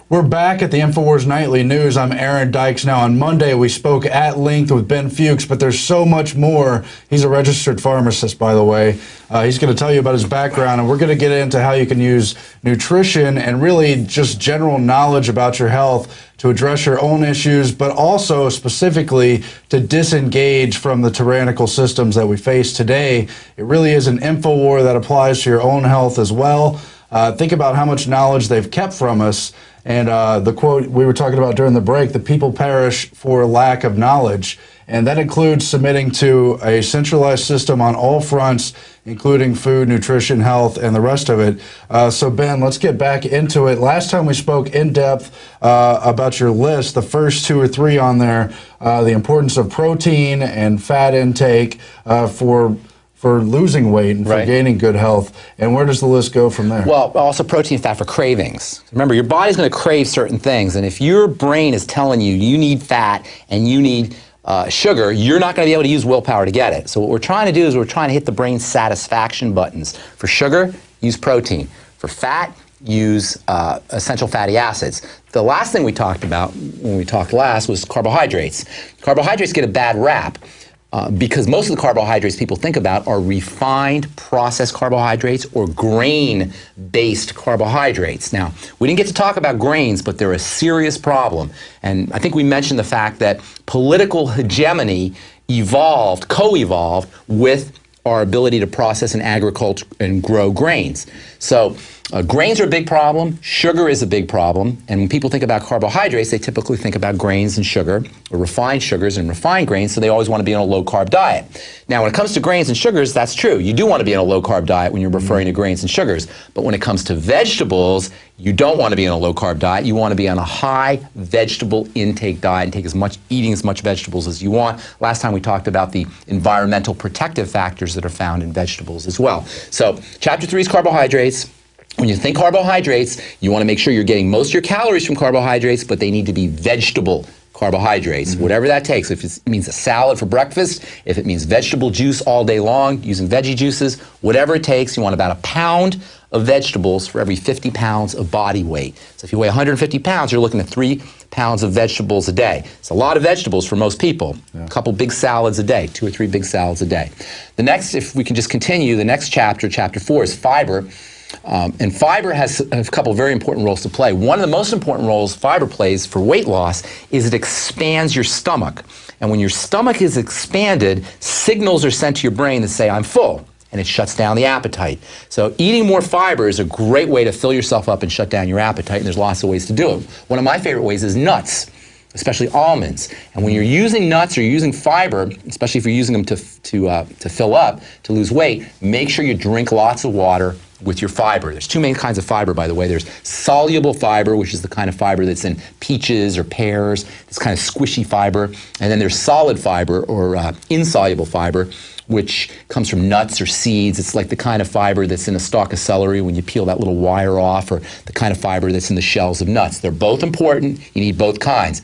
We're back at the InfoWars Nightly News. I'm Aaron Dykes. Now, on Monday, we spoke at length with Ben Fuch, but there's so much more. He's a registered pharmacist, by the way. He's going to tell you about his background, and we're going to get into how you can use nutrition and really just general knowledge about your health to address your own issues, but also specifically to disengage from the tyrannical systems that we face today. It really is an info war that applies to your own health as well. Think about how much knowledge they've kept from us. And the quote we were talking about during the break, the people perish for lack of knowledge. And that includes submitting to a centralized system on all fronts, including food, nutrition, health, and the rest of it. So, Ben, let's get back into it. Last time we spoke in depth about your list, the first 2 or 3 on there, the importance of protein and fat intake for losing weight and for gaining good health. And where does the list go from there? Well, also protein and fat for cravings. Remember, your body's going to crave certain things, and if your brain is telling you you need fat and you need sugar, you're not going to be able to use willpower to get it. So what we're trying to do is we're trying to hit the brain's satisfaction buttons. For sugar, use protein. For fat, use essential fatty acids. The last thing we talked about when we talked last was carbohydrates. Carbohydrates get a bad rap. Because most of the carbohydrates people think about are refined processed carbohydrates or grain-based carbohydrates. Now, we didn't get to talk about grains, but they're a serious problem. And I think we mentioned the fact that political hegemony evolved, co-evolved with our ability to process and agriculture and grow grains. So grains are a big problem, sugar is a big problem, and when people think about carbohydrates, they typically think about grains and sugar, or refined sugars and refined grains, so they always want to be on a low-carb diet. Now, when it comes to grains and sugars, that's true. You do want to be on a low-carb diet when you're referring to grains and sugars, but when it comes to vegetables, you don't want to be on a low-carb diet. You want to be on a high vegetable intake diet and take eating as much vegetables as you want. Last time we talked about the environmental protective factors that are found in vegetables as well. So, Chapter 3 is carbohydrates. When you think carbohydrates, you want to make sure you're getting most of your calories from carbohydrates, but they need to be vegetable carbohydrates, whatever that takes. If it means a salad for breakfast, if it means vegetable juice all day long, using veggie juices, whatever it takes, you want about 1 pound of vegetables for every 50 pounds of body weight. So if you weigh 150 pounds, you're looking at 3 pounds of vegetables a day. It's a lot of vegetables for most people. A couple big salads a day, 2 or 3 big salads a day. The next, if we can just continue, the next chapter, chapter 4, is fiber. And fiber has a couple of very important roles to play. One of the most important roles fiber plays for weight loss is it expands your stomach. And when your stomach is expanded, signals are sent to your brain that say, I'm full, and it shuts down the appetite. So eating more fiber is a great way to fill yourself up and shut down your appetite, and there's lots of ways to do it. One of my favorite ways is nuts, especially almonds. And when you're using nuts or you're using fiber, especially if you're using them to fill up, to lose weight, make sure you drink lots of water with your fiber. There's 2 main kinds of fiber, by the way. There's soluble fiber, which is the kind of fiber that's in peaches or pears, this kind of squishy fiber. And then there's solid fiber, or insoluble fiber, which comes from nuts or seeds. It's like the kind of fiber that's in a stalk of celery when you peel that little wire off, or the kind of fiber that's in the shells of nuts. They're both important. You need both kinds.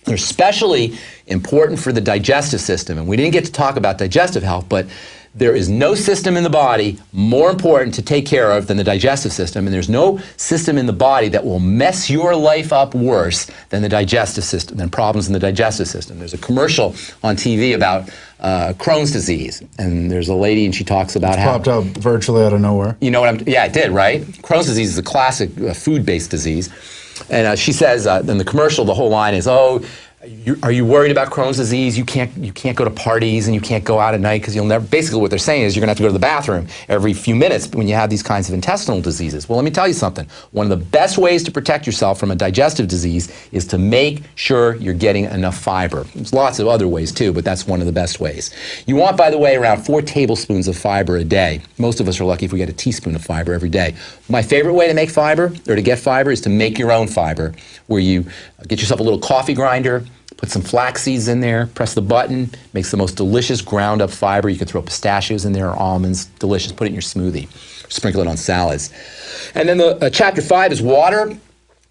They're especially important for the digestive system. And we didn't get to talk about digestive health, but there is no system in the body more important to take care of than the digestive system, and there's no system in the body that will mess your life up worse than the digestive system, than problems in the digestive system. There's a commercial on TV about Crohn's disease, and there's a lady, and she talks about how... Popped up virtually out of nowhere. You know what yeah, it did, right? Crohn's disease is a classic food-based disease, and she says in the commercial, the whole line is, oh, are you worried about Crohn's disease? You can't go to parties and you can't go out at night because you'll never, basically what they're saying is you're gonna have to go to the bathroom every few minutes when you have these kinds of intestinal diseases. Well, let me tell you something. One of the best ways to protect yourself from a digestive disease is to make sure you're getting enough fiber. There's lots of other ways too, but that's one of the best ways. You want, by the way, around 4 tablespoons of fiber a day. Most of us are lucky if we get a teaspoon of fiber every day. My favorite way to make fiber, or to get fiber, is to make your own fiber, where you get yourself a little coffee grinder, put some flax seeds in there, press the button, makes the most delicious ground up fiber. You can throw pistachios in there or almonds, delicious, put it in your smoothie, sprinkle it on salads. And then chapter 5 is water.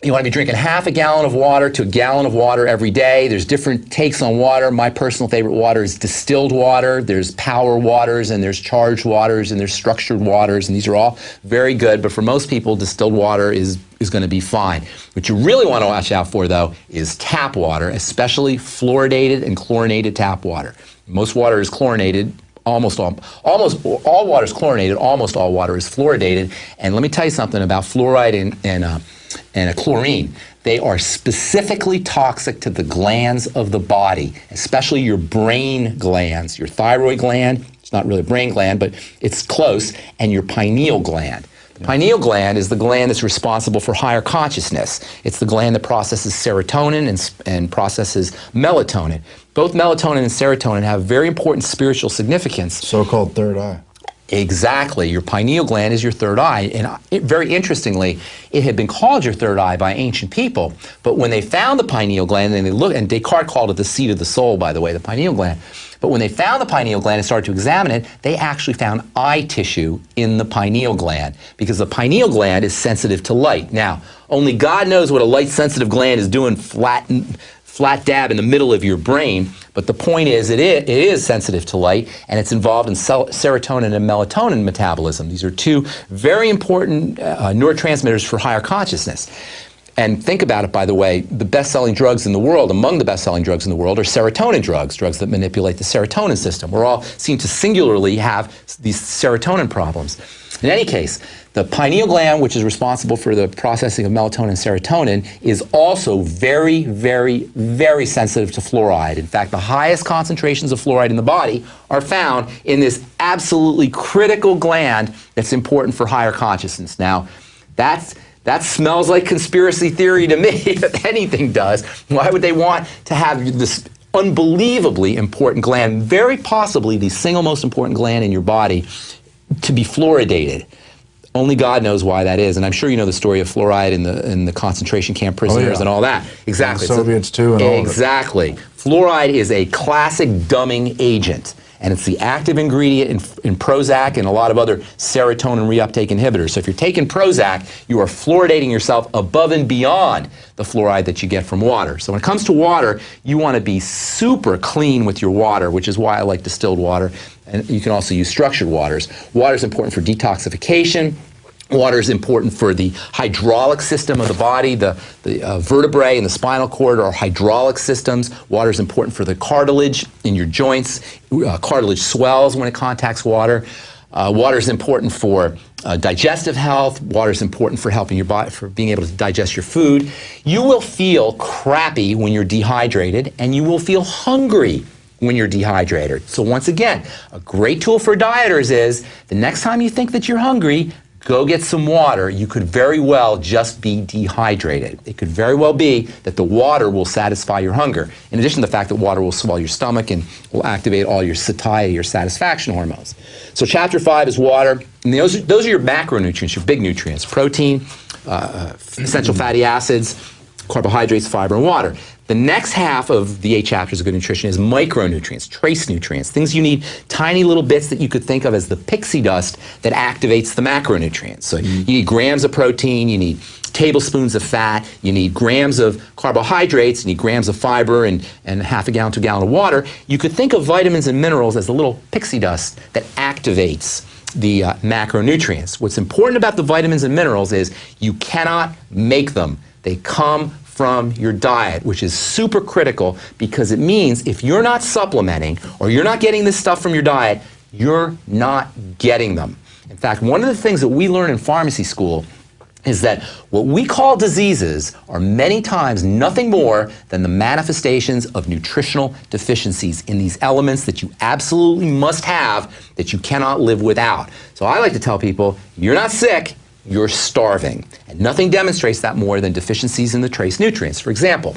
You want to be drinking half a gallon of water to a gallon of water every day. There's different takes on water. My personal favorite water is distilled water. There's power waters, and there's charged waters, and there's structured waters, and these are all very good. But for most people, distilled water is going to be fine. What you really want to watch out for, though, is tap water, especially fluoridated and chlorinated tap water. Most water is chlorinated. Almost all water is chlorinated. Almost all water is fluoridated. And let me tell you something about fluoride and chlorine. They are specifically toxic to the glands of the body, especially your brain glands, your thyroid gland. It's not really a brain gland, but it's close, and your pineal gland. The pineal gland is the gland that's responsible for higher consciousness. It's the gland that processes serotonin and processes melatonin. Both melatonin and serotonin have very important spiritual significance. So-called third eye. Exactly. Your pineal gland is your third eye. And very interestingly, it had been called your third eye by ancient people. But when they found the pineal gland, and Descartes called it the seat of the soul, by the way, the pineal gland. But when they found the pineal gland and started to examine it, they actually found eye tissue in the pineal gland, because the pineal gland is sensitive to light. Now, only God knows what a light-sensitive gland is doing flat dab in the middle of your brain, but the point is it is sensitive to light, and it's involved in serotonin and melatonin metabolism. These are two very important neurotransmitters for higher consciousness. And think about it, by the way, the best-selling drugs in the world, among the best-selling drugs in the world, are serotonin drugs that manipulate the serotonin system. We're all seem to singularly have these serotonin problems. In any case, the pineal gland, which is responsible for the processing of melatonin and serotonin, is also very, very, very sensitive to fluoride. In fact, the highest concentrations of fluoride in the body are found in this absolutely critical gland that's important for higher consciousness. Now, that smells like conspiracy theory to me, if anything does. Why would they want to have this unbelievably important gland, very possibly the single most important gland in your body, to be fluoridated? Only God knows why that is, and I'm sure you know the story of fluoride in the concentration camp prisoners and all that. Exactly. And the Soviets too, and all of it. Exactly. Fluoride is a classic dumbing agent, and it's the active ingredient in Prozac and a lot of other serotonin reuptake inhibitors. So if you're taking Prozac, you are fluoridating yourself above and beyond the fluoride that you get from water. So when it comes to water, you want to be super clean with your water, which is why I like distilled water. And you can also use structured waters. Water is important for detoxification. Water is important for the hydraulic system of the body. The vertebrae and the spinal cord are hydraulic systems. Water is important for the cartilage in your joints. Cartilage swells when it contacts water. Water is important for digestive health. Water is important for helping your body, for being able to digest your food. You will feel crappy when you're dehydrated, and you will feel hungry when you're dehydrated. So once again, a great tool for dieters is the next time you think that you're hungry, go get some water. You could very well just be dehydrated. It could very well be that the water will satisfy your hunger, in addition to the fact that water will swell your stomach and will activate all your satiety, your satisfaction hormones. So chapter 5 is water, and those are your macronutrients, your big nutrients: protein, essential fatty acids, carbohydrates, fiber, and water. The next half of the 8 chapters of good nutrition is micronutrients, trace nutrients, things you need, tiny little bits that you could think of as the pixie dust that activates the macronutrients. So you need grams of protein, you need tablespoons of fat, you need grams of carbohydrates, you need grams of fiber, and half a gallon to a gallon of water. You could think of vitamins and minerals as the little pixie dust that activates the macronutrients. What's important about the vitamins and minerals is you cannot make them. They come from your diet, which is super critical, because it means if you're not supplementing or you're not getting this stuff from your diet, you're not getting them. In fact, one of the things that we learn in pharmacy school is that what we call diseases are many times nothing more than the manifestations of nutritional deficiencies in these elements that you absolutely must have, that you cannot live without. So I like to tell people, you're not sick, you're starving. And nothing demonstrates that more than deficiencies in the trace nutrients. For example,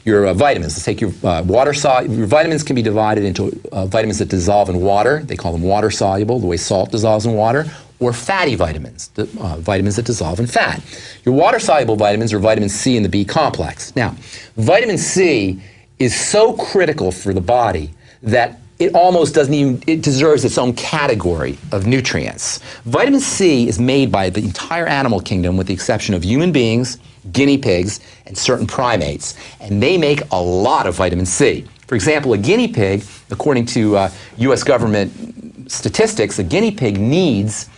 your vitamins. Let's take your your vitamins can be divided into vitamins that dissolve in water. They call them water soluble, the way salt dissolves in water, or fatty vitamins, vitamins that dissolve in fat. Your water soluble vitamins are vitamin C and the B complex. Now, vitamin C is so critical for the body that it almost doesn't even, it deserves its own category of nutrients. Vitamin C is made by the entire animal kingdom with the exception of human beings guinea pigs, and certain primates, and they make a lot of vitamin C. For example, a guinea pig, according to U.S. government statistics, a guinea pig needs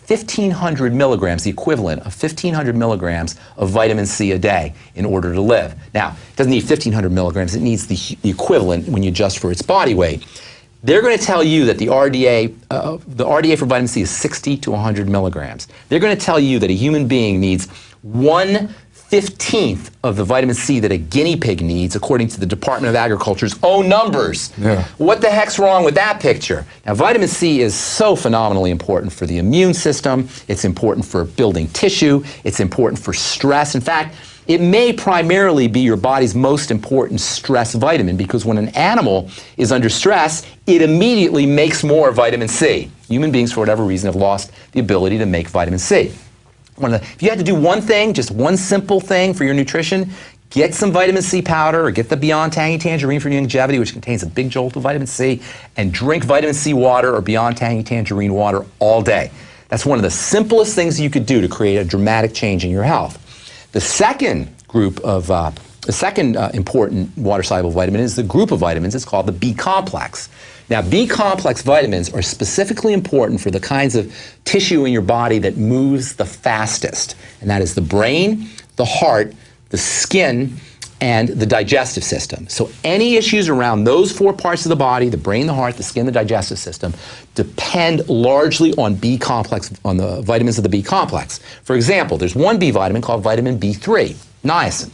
1,500 milligrams, the equivalent of 1,500 milligrams of vitamin C a day in order to live. Now, it doesn't need 1,500 milligrams, it needs the equivalent when you adjust for its body weight. They're going to tell you that the RDA for vitamin C is 60 to 100 milligrams. They're going to tell you that a human being needs 1/15 of the vitamin C that a guinea pig needs, according to the Department of Agriculture's own numbers. Yeah. What the heck's wrong with that picture? Now, vitamin C is so phenomenally important for the immune system. It's important for building tissue. It's important for stress. In fact, it may primarily be your body's most important stress vitamin, because when an animal is under stress, it immediately makes more vitamin C. Human beings, for whatever reason, have lost the ability to make vitamin C. If you had to do one thing, just one simple thing for your nutrition, get some vitamin C powder or get the Beyond Tangy Tangerine for longevity, which contains a big jolt of vitamin C, and drink vitamin C water or Beyond Tangy Tangerine water all day. That's one of the simplest things you could do to create a dramatic change in your health. The second group of, important water-soluble vitamin is the group of vitamins. It's called the B complex. Now, B complex vitamins are specifically important for the kinds of tissue in your body that moves the fastest, and that is the brain, the heart, the skin, and the digestive system. So any issues around those four parts of the body, the brain, the heart, the skin, the digestive system, depend largely on B complex, on the vitamins of the B complex. For example, there's one B vitamin called vitamin B3, niacin.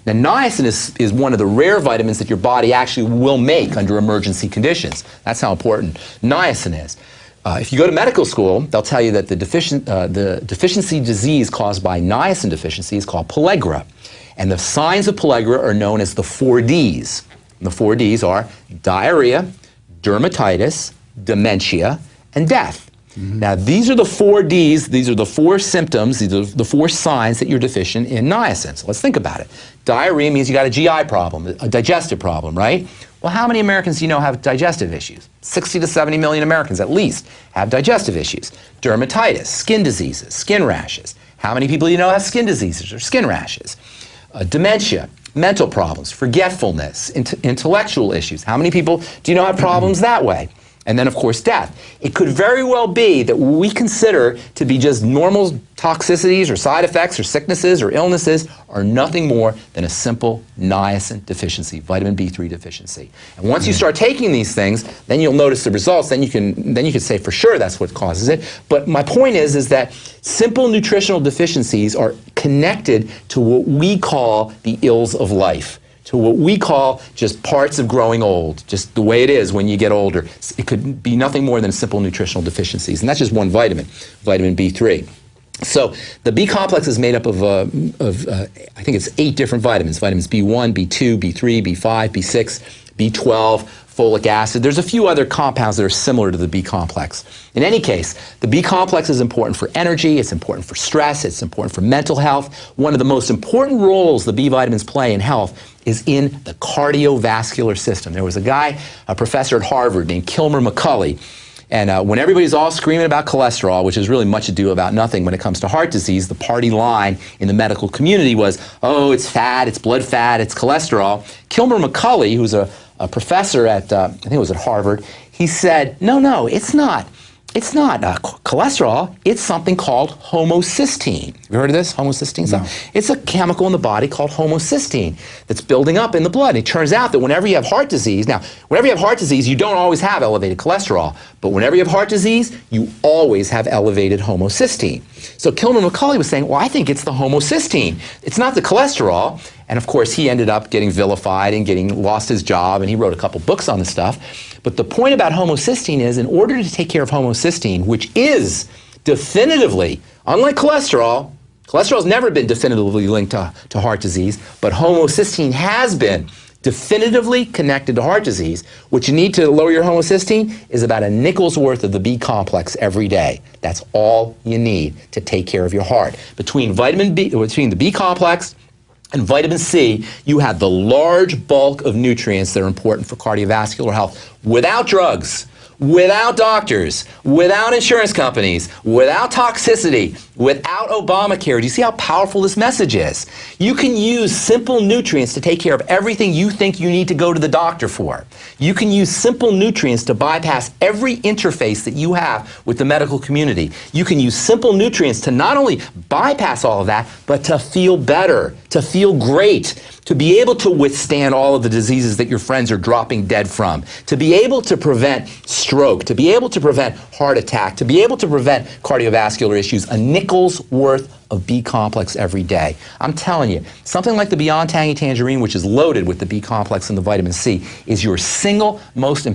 Now, niacin is one of the rare vitamins that your body actually will make under emergency conditions. That's how important niacin is. If you go to medical school, they'll tell you that the deficiency disease caused by niacin deficiency is called pellagra. And the signs of pellagra are known as the 4Ds. And the 4Ds are diarrhea, dermatitis, dementia, and death. Mm-hmm. Now, these are the 4Ds, these are the four symptoms, these are the four signs that you're deficient in niacin. So let's think about it. Diarrhea means you got a GI problem, a digestive problem, right? Well, how many Americans do you know have digestive issues? 60 to 70 million Americans at least have digestive issues. Dermatitis, skin diseases, skin rashes. How many people do you know have skin diseases or skin rashes? Dementia, mental problems, forgetfulness, intellectual issues. How many people do you know have problems that way? And then, of course, death. It could very well be that what we consider to be just normal toxicities or side effects or sicknesses or illnesses are nothing more than a simple niacin deficiency, vitamin B3 deficiency. And once you start taking these things, then you'll notice the results. Then you can say for sure that's what causes it. But my point is that simple nutritional deficiencies are connected to what we call the ills of life, to what we call just parts of growing old, just the way it is when you get older. It could be nothing more than simple nutritional deficiencies, and that's just one vitamin, vitamin B3. So the B complex is made up of I think it's 8 different vitamins, vitamins B1, B2, B3, B5, B6, B12, folic acid. There's a few other compounds that are similar to the B complex. In any case, the B complex is important for energy, it's important for stress, it's important for mental health. One of the most important roles the B vitamins play in health is in the cardiovascular system. There was a guy, a professor at Harvard named Kilmer McCulley, and when everybody's all screaming about cholesterol, which is really much ado about nothing when it comes to heart disease, the party line in the medical community was, oh, it's fat, it's blood fat, it's cholesterol. Kilmer McCulley, who's a professor at, I think it was at Harvard, he said, no, it's not. It's not cholesterol, it's something called homocysteine. Have you heard of this, homocysteine? No. It's a chemical in the body called homocysteine that's building up in the blood. It turns out that whenever you have heart disease, now, whenever you have heart disease, you don't always have elevated cholesterol, but whenever you have heart disease, you always have elevated homocysteine. So Kilmer McCulley was saying, well, I think it's the homocysteine. It's not the cholesterol. And of course, he ended up getting vilified and lost his job, and he wrote a couple books on the stuff. But the point about homocysteine is, in order to take care of homocysteine, which is definitively, unlike cholesterol, cholesterol's never been definitively linked to heart disease, but homocysteine has been definitively connected to heart disease. What you need to lower your homocysteine is about a nickel's worth of the B complex every day. That's all you need to take care of your heart. Between the B complex and vitamin C, you have the large bulk of nutrients that are important for cardiovascular health without drugs, without doctors, without insurance companies, without toxicity, without Obamacare. Do you see how powerful this message is? You can use simple nutrients to take care of everything you think you need to go to the doctor for. You can use simple nutrients to bypass every interface that you have with the medical community. You can use simple nutrients to not only bypass all of that, but to feel better, to feel great, to be able to withstand all of the diseases that your friends are dropping dead from, to be able to prevent stroke, to be able to prevent heart attack, to be able to prevent cardiovascular issues, a nickel's worth of B-complex every day. I'm telling you, something like the Beyond Tangy Tangerine, which is loaded with the B-complex and the vitamin C, is your single most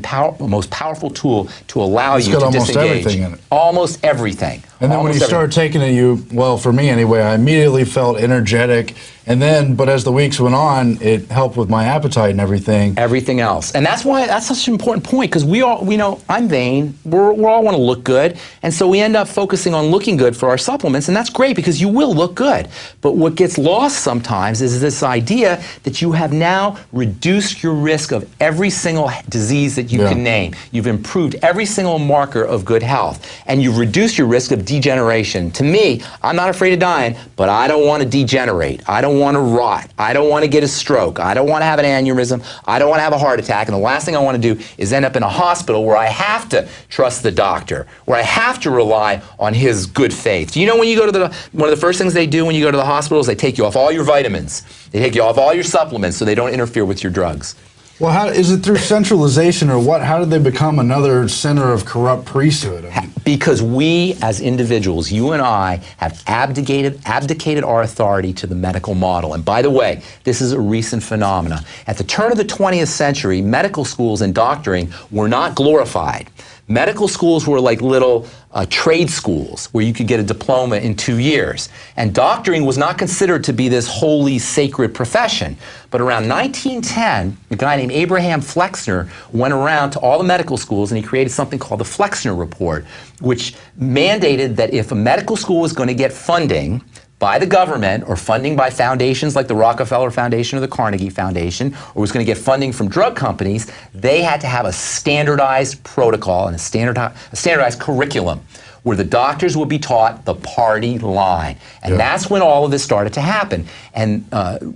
powerful tool to allow you to disengage. Almost everything in it. Almost everything. And then when you start taking it, well, for me anyway, I immediately felt energetic. And then, but as the weeks went on, it helped with my appetite and everything. Everything else. And that's why that's such an important point, because we know, I'm vain. We all want to look good. And so we end up focusing on looking good for our supplements. And that's great, because you will look good. But what gets lost sometimes is this idea that you have now reduced your risk of every single disease that you can name. You've improved every single marker of good health. And you've reduced your risk of degeneration. To me, I'm not afraid of dying, but I don't want to degenerate. I don't want to rot. I don't want to get a stroke. I don't want to have an aneurysm. I don't want to have a heart attack. And the last thing I want to do is end up in a hospital where I have to trust the doctor, where I have to rely on his good faith. Do you know when you go to one of the first things they do when you go to the hospital is they take you off all your vitamins. They take you off all your supplements so they don't interfere with your drugs. Well, how is it through centralization or what? How did they become another center of corrupt priesthood? I mean, because we as individuals, you and I, have abdicated our authority to the medical model. And by the way, this is a recent phenomenon. At the turn of the 20th century, medical schools and doctoring were not glorified. Medical schools were like little trade schools where you could get a diploma in 2 years. And doctoring was not considered to be this holy, sacred profession. But around 1910, a guy named Abraham Flexner went around to all the medical schools and he created something called the Flexner Report, which mandated that if a medical school was going to get funding by the government or funding by foundations like the Rockefeller Foundation or the Carnegie Foundation, or was going to get funding from drug companies, they had to have a standardized protocol and a standardized curriculum where the doctors would be taught the party line. And that's when all of this started to happen. And the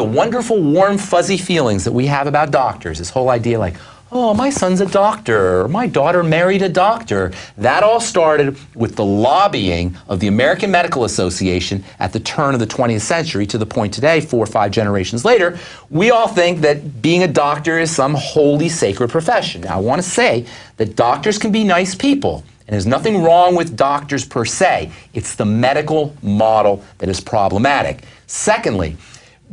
wonderful, warm, fuzzy feelings that we have about doctors, this whole idea like, oh, my son's a doctor, or my daughter married a doctor. That all started with the lobbying of the American Medical Association at the turn of the 20th century to the point today, 4 or 5 generations later, we all think that being a doctor is some holy, sacred profession. Now, I want to say that doctors can be nice people, and there's nothing wrong with doctors per se. It's the medical model that is problematic. Secondly,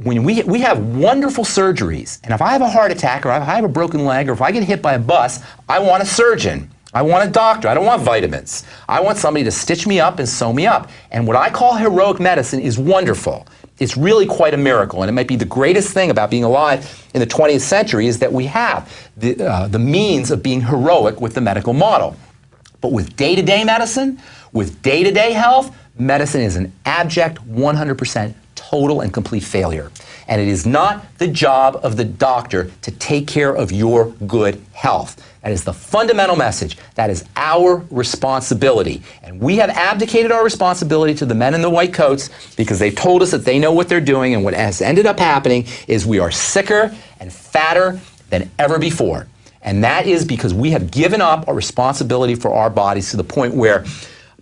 when we have wonderful surgeries, and if I have a heart attack, or if I have a broken leg, or if I get hit by a bus, I want a surgeon. I want a doctor. I don't want vitamins. I want somebody to stitch me up and sew me up. And what I call heroic medicine is wonderful. It's really quite a miracle, and it might be the greatest thing about being alive in the 20th century is that we have the means of being heroic with the medical model. But with day-to-day medicine, with day-to-day health, medicine is an abject 100% total and complete failure. And it is not the job of the doctor to take care of your good health. That is the fundamental message. That is our responsibility. And we have abdicated our responsibility to the men in the white coats because they've told us that they know what they're doing, and what has ended up happening is we are sicker and fatter than ever before. And that is because we have given up our responsibility for our bodies to the point where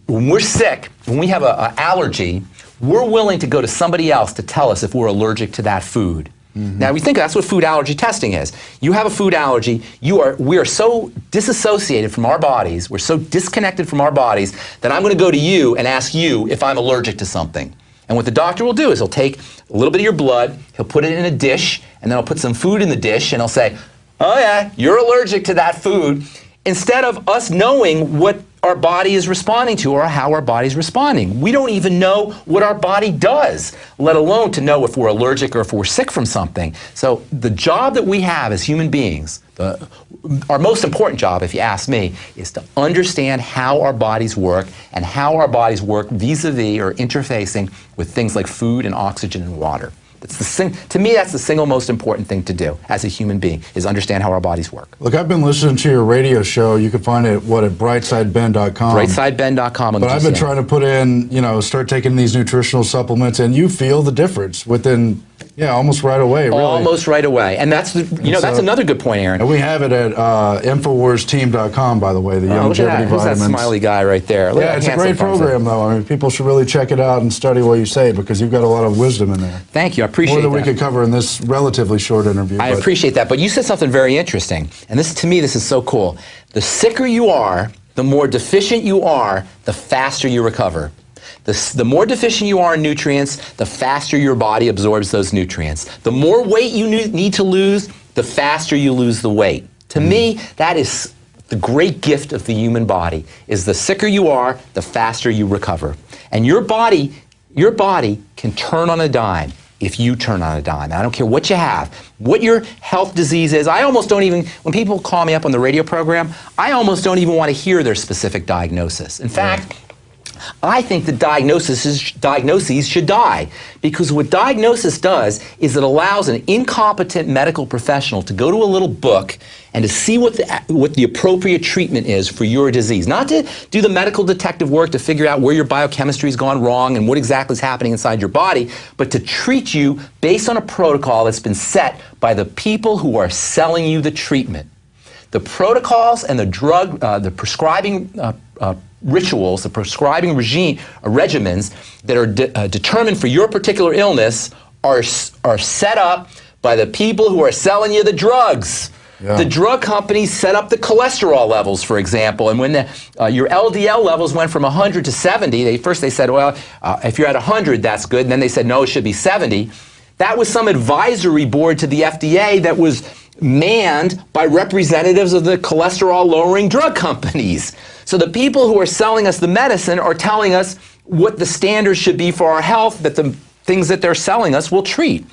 when we're sick, when we have an allergy, we're willing to go to somebody else to tell us if we're allergic to that food. Now, we think that's what food allergy testing is. You have a food allergy, we are so disassociated from our bodies, we're so disconnected from our bodies, that I'm going to go to you and ask you if I'm allergic to something. And what the doctor will do is he'll take a little bit of your blood, he'll put it in a dish, and then he'll put some food in the dish, and he'll say, oh yeah, you're allergic to that food, instead of us knowing what our body is responding to or how our body's responding. We don't even know what our body does, let alone to know if we're allergic or if we're sick from something. So the job that we have as human beings, our most important job, if you ask me, is to understand how our bodies work and how our bodies work vis-a-vis or interfacing with things like food and oxygen and water. To me, that's the single most important thing to do as a human being, is understand how our bodies work. Look, I've been listening to your radio show. You can find it at brightsideben.com. Brightsideben.com. But I've been trying to put in, start taking these nutritional supplements, and you feel the difference within, almost right away, really. Almost right away. And that's, that's another good point, Aaron. And we have it at InfoWarsTeam.com, by the way, the longevity vitamins. Who's that smiley guy right there? Yeah, it's a great program, though. I mean, people should really check it out and study what you say, because you've got a lot of wisdom in there. Thank you. I appreciate that. More than we could cover in this relatively short interview. I appreciate that. But you said something very interesting. And to me, this is so cool. The sicker you are, the more deficient you are, the faster you recover. The more deficient you are in nutrients, the faster your body absorbs those nutrients. The more weight you need to lose, the faster you lose the weight. To me, that is the great gift of the human body, is the sicker you are, the faster you recover. And your body can turn on a dime if you turn on a dime. I don't care what you have, what your health disease is. I almost don't even, when people call me up on the radio program, I almost don't even want to hear their specific diagnosis. In fact, I think that diagnoses should die, because what diagnosis does is it allows an incompetent medical professional to go to a little book and to see what the appropriate treatment is for your disease. Not to do the medical detective work to figure out where your biochemistry has gone wrong and what exactly is happening inside your body, but to treat you based on a protocol that's been set by the people who are selling you the treatment. The protocols and the prescribing rituals, the prescribing regimens that are determined for your particular illness are set up by the people who are selling you the drugs. Yeah. The drug companies set up the cholesterol levels, for example, and when your LDL levels went from 100 to 70, first they said, well, if you're at 100, that's good, and then they said, no, it should be 70. That was some advisory board to the FDA that was manned by representatives of the cholesterol-lowering drug companies. So the people who are selling us the medicine are telling us what the standards should be for our health, that the things that they're selling us will treat.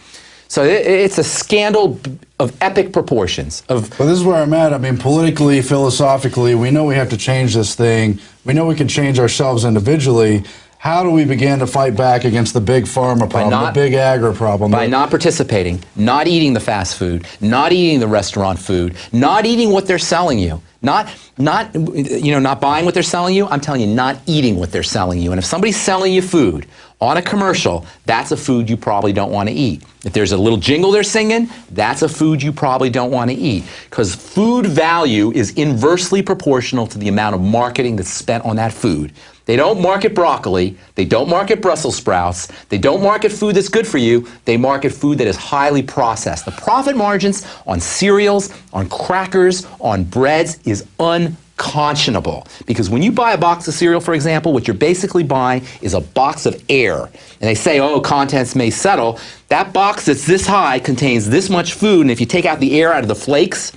So it's a scandal of epic proportions. Well, this is where I'm at. I mean, politically, philosophically, we know we have to change this thing. We know we can change ourselves individually. How do we begin to fight back against the big pharma problem, the big agri problem? By not participating, not eating the fast food, not eating the restaurant food, not eating what they're selling you, not buying what they're selling you. I'm telling you, not eating what they're selling you. And if somebody's selling you food on a commercial, that's a food you probably don't want to eat. If there's a little jingle they're singing, that's a food you probably don't want to eat. Because food value is inversely proportional to the amount of marketing that's spent on that food. They don't market broccoli, they don't market Brussels sprouts, they don't market food that's good for you, they market food that is highly processed. The profit margins on cereals, on crackers, on breads is unconscionable. Because when you buy a box of cereal, for example, what you're basically buying is a box of air. And they say, oh, contents may settle. That box that's this high contains this much food, and if you take out the air out of the flakes,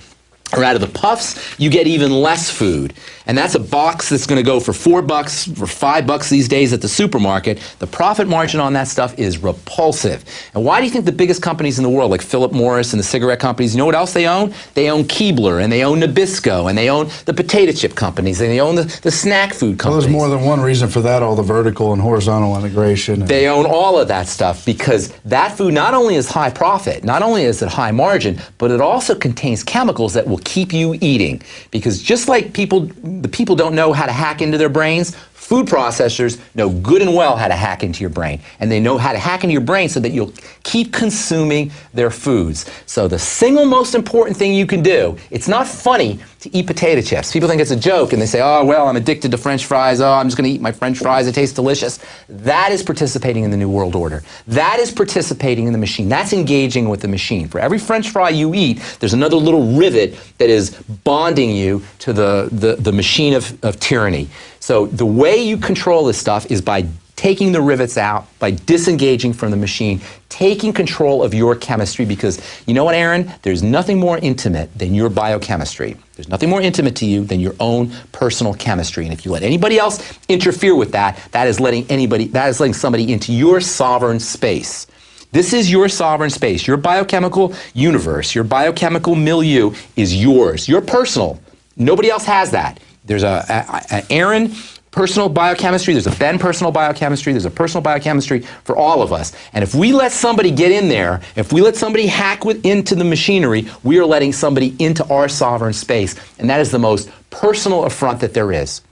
or out of the puffs, you get even less food. And that's a box that's going to go for $4 or $5 these days at the supermarket. The profit margin on that stuff is repulsive. And why do you think the biggest companies in the world, like Philip Morris and the cigarette companies, you know what else they own? They own Keebler, and they own Nabisco, and they own the potato chip companies, and they own the snack food companies. Well, there's more than one reason for that, all the vertical and horizontal integration. They own all of that stuff, because that food not only is high profit, not only is it high margin, but it also contains chemicals that will keep you eating. Because just like the people don't know how to hack into their brains, food processors know good and well how to hack into your brain. And they know how to hack into your brain so that you'll keep consuming their foods. So the single most important thing you can do, it's not funny to eat potato chips. People think it's a joke, and they say, oh, well, I'm addicted to French fries. Oh, I'm just going to eat my French fries. It tastes delicious. That is participating in the New World Order. That is participating in the machine. That's engaging with the machine. For every French fry you eat, there's another little rivet that is bonding you to the machine of tyranny. So the way you control this stuff is by taking the rivets out, by disengaging from the machine, taking control of your chemistry, because you know what, Aaron? There's nothing more intimate than your biochemistry. There's nothing more intimate to you than your own personal chemistry. And if you let anybody else interfere with that, that is letting somebody into your sovereign space. This is your sovereign space. Your biochemical universe, your biochemical milieu is yours. You're personal. Nobody else has that. There's Aaron personal biochemistry, there's a Ben personal biochemistry, there's a personal biochemistry for all of us. And if we let somebody get in there, if we let somebody hack into the machinery, we are letting somebody into our sovereign space. And that is the most personal affront that there is.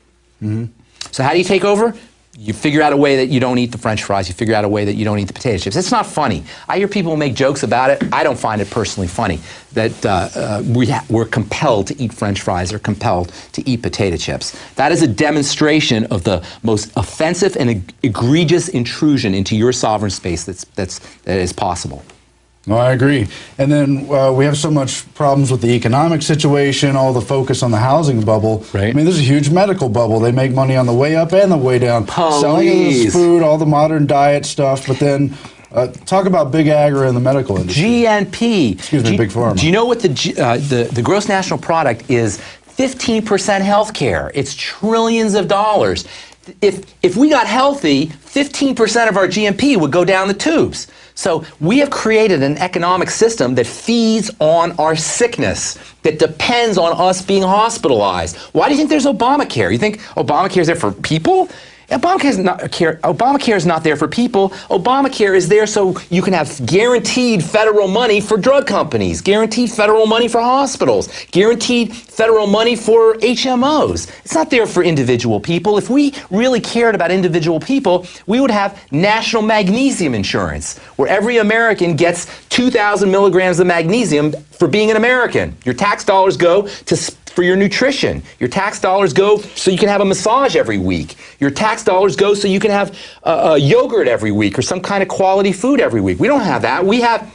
So how do you take over? You figure out a way that you don't eat the French fries. You figure out a way that you don't eat the potato chips. It's not funny. I hear people make jokes about it. I don't find it personally funny that we're compelled to eat French fries or compelled to eat potato chips. That is a demonstration of the most offensive and egregious intrusion into your sovereign space that is possible. No, I agree. And then we have so much problems with the economic situation, all the focus on the housing bubble. Right. I mean, there's a huge medical bubble. They make money on the way up and the way down. Please. Selling this food, all the modern diet stuff. But then talk about big agri in the medical industry. GNP. Excuse me, big pharma. Do you know what the gross national product is? 15% health care. It's trillions of dollars. If we got healthy, 15% of our GNP would go down the tubes. So we have created an economic system that feeds on our sickness, that depends on us being hospitalized. Why do you think there's Obamacare? You think Obamacare is there for people? Obamacare is not there for people. Obamacare is there so you can have guaranteed federal money for drug companies, guaranteed federal money for hospitals, guaranteed federal money for HMOs. It's not there for individual people. If we really cared about individual people, we would have national magnesium insurance, where every American gets 2,000 milligrams of magnesium for being an American. Your tax dollars go for your nutrition. Your tax dollars go so you can have a massage every week. Your tax dollars go so you can have yogurt every week or some kind of quality food every week. We don't have that. We have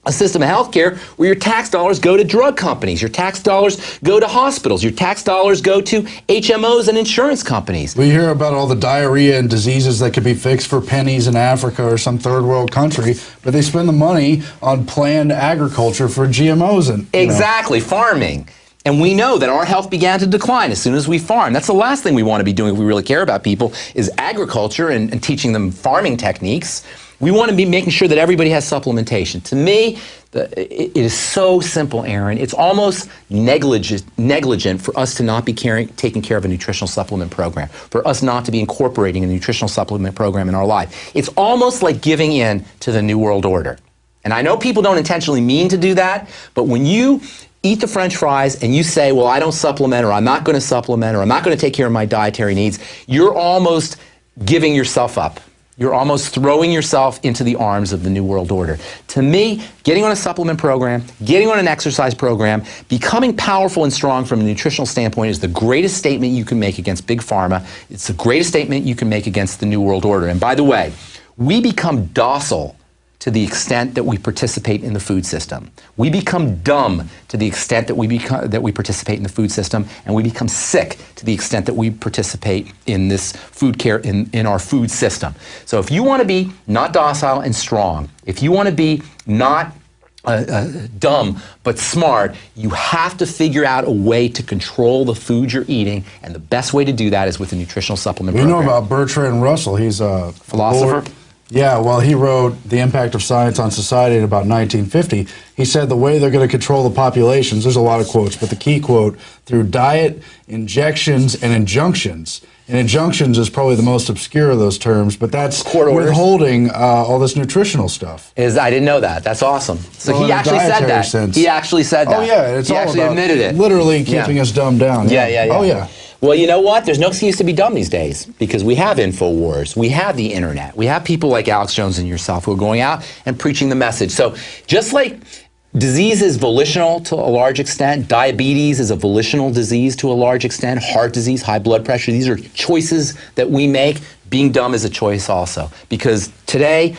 a system of healthcare where your tax dollars go to drug companies. Your tax dollars go to hospitals. Your tax dollars go to HMOs and insurance companies. We hear about all the diarrhea and diseases that could be fixed for pennies in Africa or some third world country, but they spend the money on planned agriculture for GMOs and exactly, farming. And we know that our health began to decline as soon as we farm. That's the last thing we want to be doing if we really care about people, is agriculture and teaching them farming techniques. We want to be making sure that everybody has supplementation. To me, it is so simple, Aaron. It's almost negligent for us to not be taking care of a nutritional supplement program, for us not to be incorporating a nutritional supplement program in our life. It's almost like giving in to the New World Order. And I know people don't intentionally mean to do that, but when you eat the French fries and you say, well, I don't supplement, or I'm not going to supplement, or I'm not going to take care of my dietary needs, you're almost giving yourself up. You're almost throwing yourself into the arms of the New World Order. To me, getting on a supplement program, getting on an exercise program, becoming powerful and strong from a nutritional standpoint is the greatest statement you can make against Big Pharma. It's the greatest statement you can make against the New World Order. And by the way, we become docile to the extent that we participate in the food system. We become dumb to the extent that we participate in the food system, and we become sick to the extent that we participate in this food care, in our food system. So if you want to be not docile and strong, if you want to be not dumb but smart, you have to figure out a way to control the food you're eating, and the best way to do that is with a nutritional supplement program. You know about Bertrand Russell. He's a philosopher. Yeah, well, he wrote The Impact of Science on Society in about 1950. He said the way they're going to control the populations, there's a lot of quotes, but the key quote, through diet, injections, and injunctions. And injunctions is probably the most obscure of those terms, but that's withholding all this nutritional stuff. I didn't know that. That's awesome. So well, he actually said that. Sense. He actually said that. Oh, yeah. It's he all actually about admitted it. Literally keeping us dumbed down. Yeah. Oh, yeah. Well, you know what? There's no excuse to be dumb these days, because we have InfoWars, we have the internet, we have people like Alex Jones and yourself who are going out and preaching the message. So just like disease is volitional to a large extent, diabetes is a volitional disease to a large extent, heart disease, high blood pressure, these are choices that we make. Being dumb is a choice also, because today,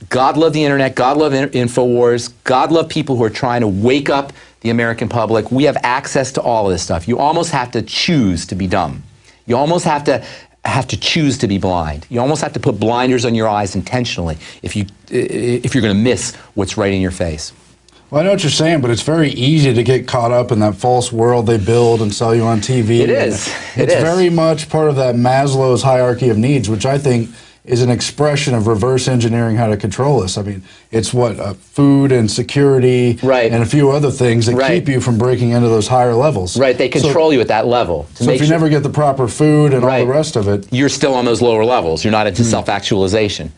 God love the internet, God love InfoWars, God love people who are trying to wake up the American public. We have access to all of this stuff. You almost have to choose to be dumb. You almost have to choose to be blind. You almost have to put blinders on your eyes intentionally if you're going to miss what's right in your face. Well, I know what you're saying, but it's very easy to get caught up in that false world they build and sell you on TV. It is. It's very much part of that Maslow's hierarchy of needs, which I think is an expression of reverse engineering how to control us. I mean, it's what food and security right. and a few other things that right. keep you from breaking into those higher levels. Right, they control you at that level. So if you never get the proper food and right. all the rest of it, you're still on those lower levels. You're not into self-actualization.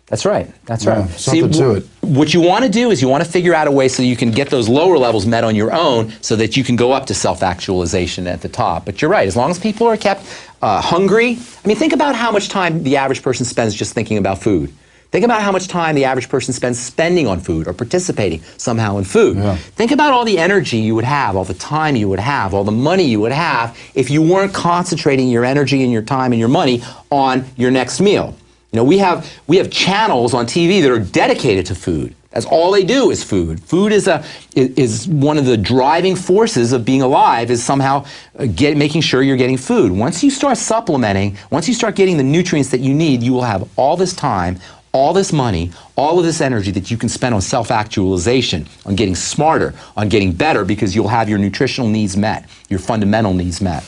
That's right. That's right. Something to it. What you want to do is you want to figure out a way so you can get those lower levels met on your own so that you can go up to self-actualization at the top. But you're right. As long as people are kept hungry, I mean, think about how much time the average person spends just thinking about food. Think about how much time the average person spends spending on food or participating somehow in food. Yeah. Think about all the energy you would have, all the time you would have, all the money you would have if you weren't concentrating your energy and your time and your money on your next meal. You know, we have channels on TV that are dedicated to food. That's all they do is food. Food is one of the driving forces of being alive, is somehow making sure you're getting food. Once you start supplementing, once you start getting the nutrients that you need, you will have all this time, all this money, all of this energy that you can spend on self-actualization, on getting smarter, on getting better, because you'll have your nutritional needs met, your fundamental needs met.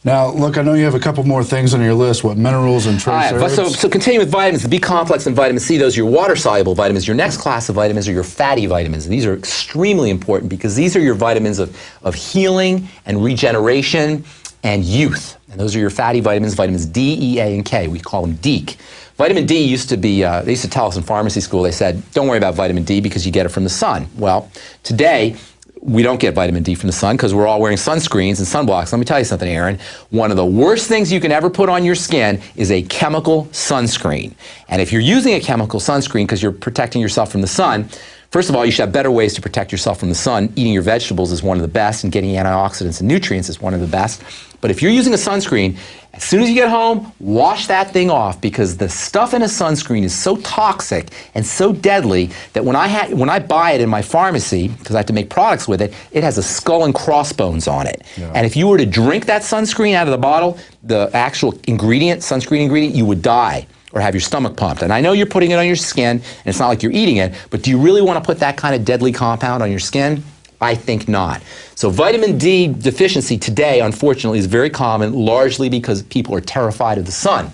Now, look, I know you have a couple more things on your list. What, minerals and trace herbs? So continue with vitamins. The B complex and vitamin C, those are your water-soluble vitamins. Your next class of vitamins are your fatty vitamins. And these are extremely important because these are your vitamins of healing and regeneration and youth. And those are your fatty vitamins, vitamins D, E, A, and K. We call them DEEK. Vitamin D used to be, they used to tell us in pharmacy school, they said, don't worry about vitamin D because you get it from the sun. Well, today, we don't get vitamin D from the sun because we're all wearing sunscreens and sunblocks. Let me tell you something, Aaron. One of the worst things you can ever put on your skin is a chemical sunscreen. And if you're using a chemical sunscreen because you're protecting yourself from the sun, first of all, you should have better ways to protect yourself from the sun. Eating your vegetables is one of the best, and getting antioxidants and nutrients is one of the best. But if you're using a sunscreen, as soon as you get home, wash that thing off, because the stuff in a sunscreen is so toxic and so deadly that when I buy it in my pharmacy, because I have to make products with it, it has a skull and crossbones on it. Yeah. And if you were to drink that sunscreen out of the bottle, the actual ingredient, sunscreen ingredient, you would die or have your stomach pumped. And I know you're putting it on your skin, and it's not like you're eating it, but do you really want to put that kind of deadly compound on your skin? I think not. So vitamin D deficiency today, unfortunately, is very common, largely because people are terrified of the sun.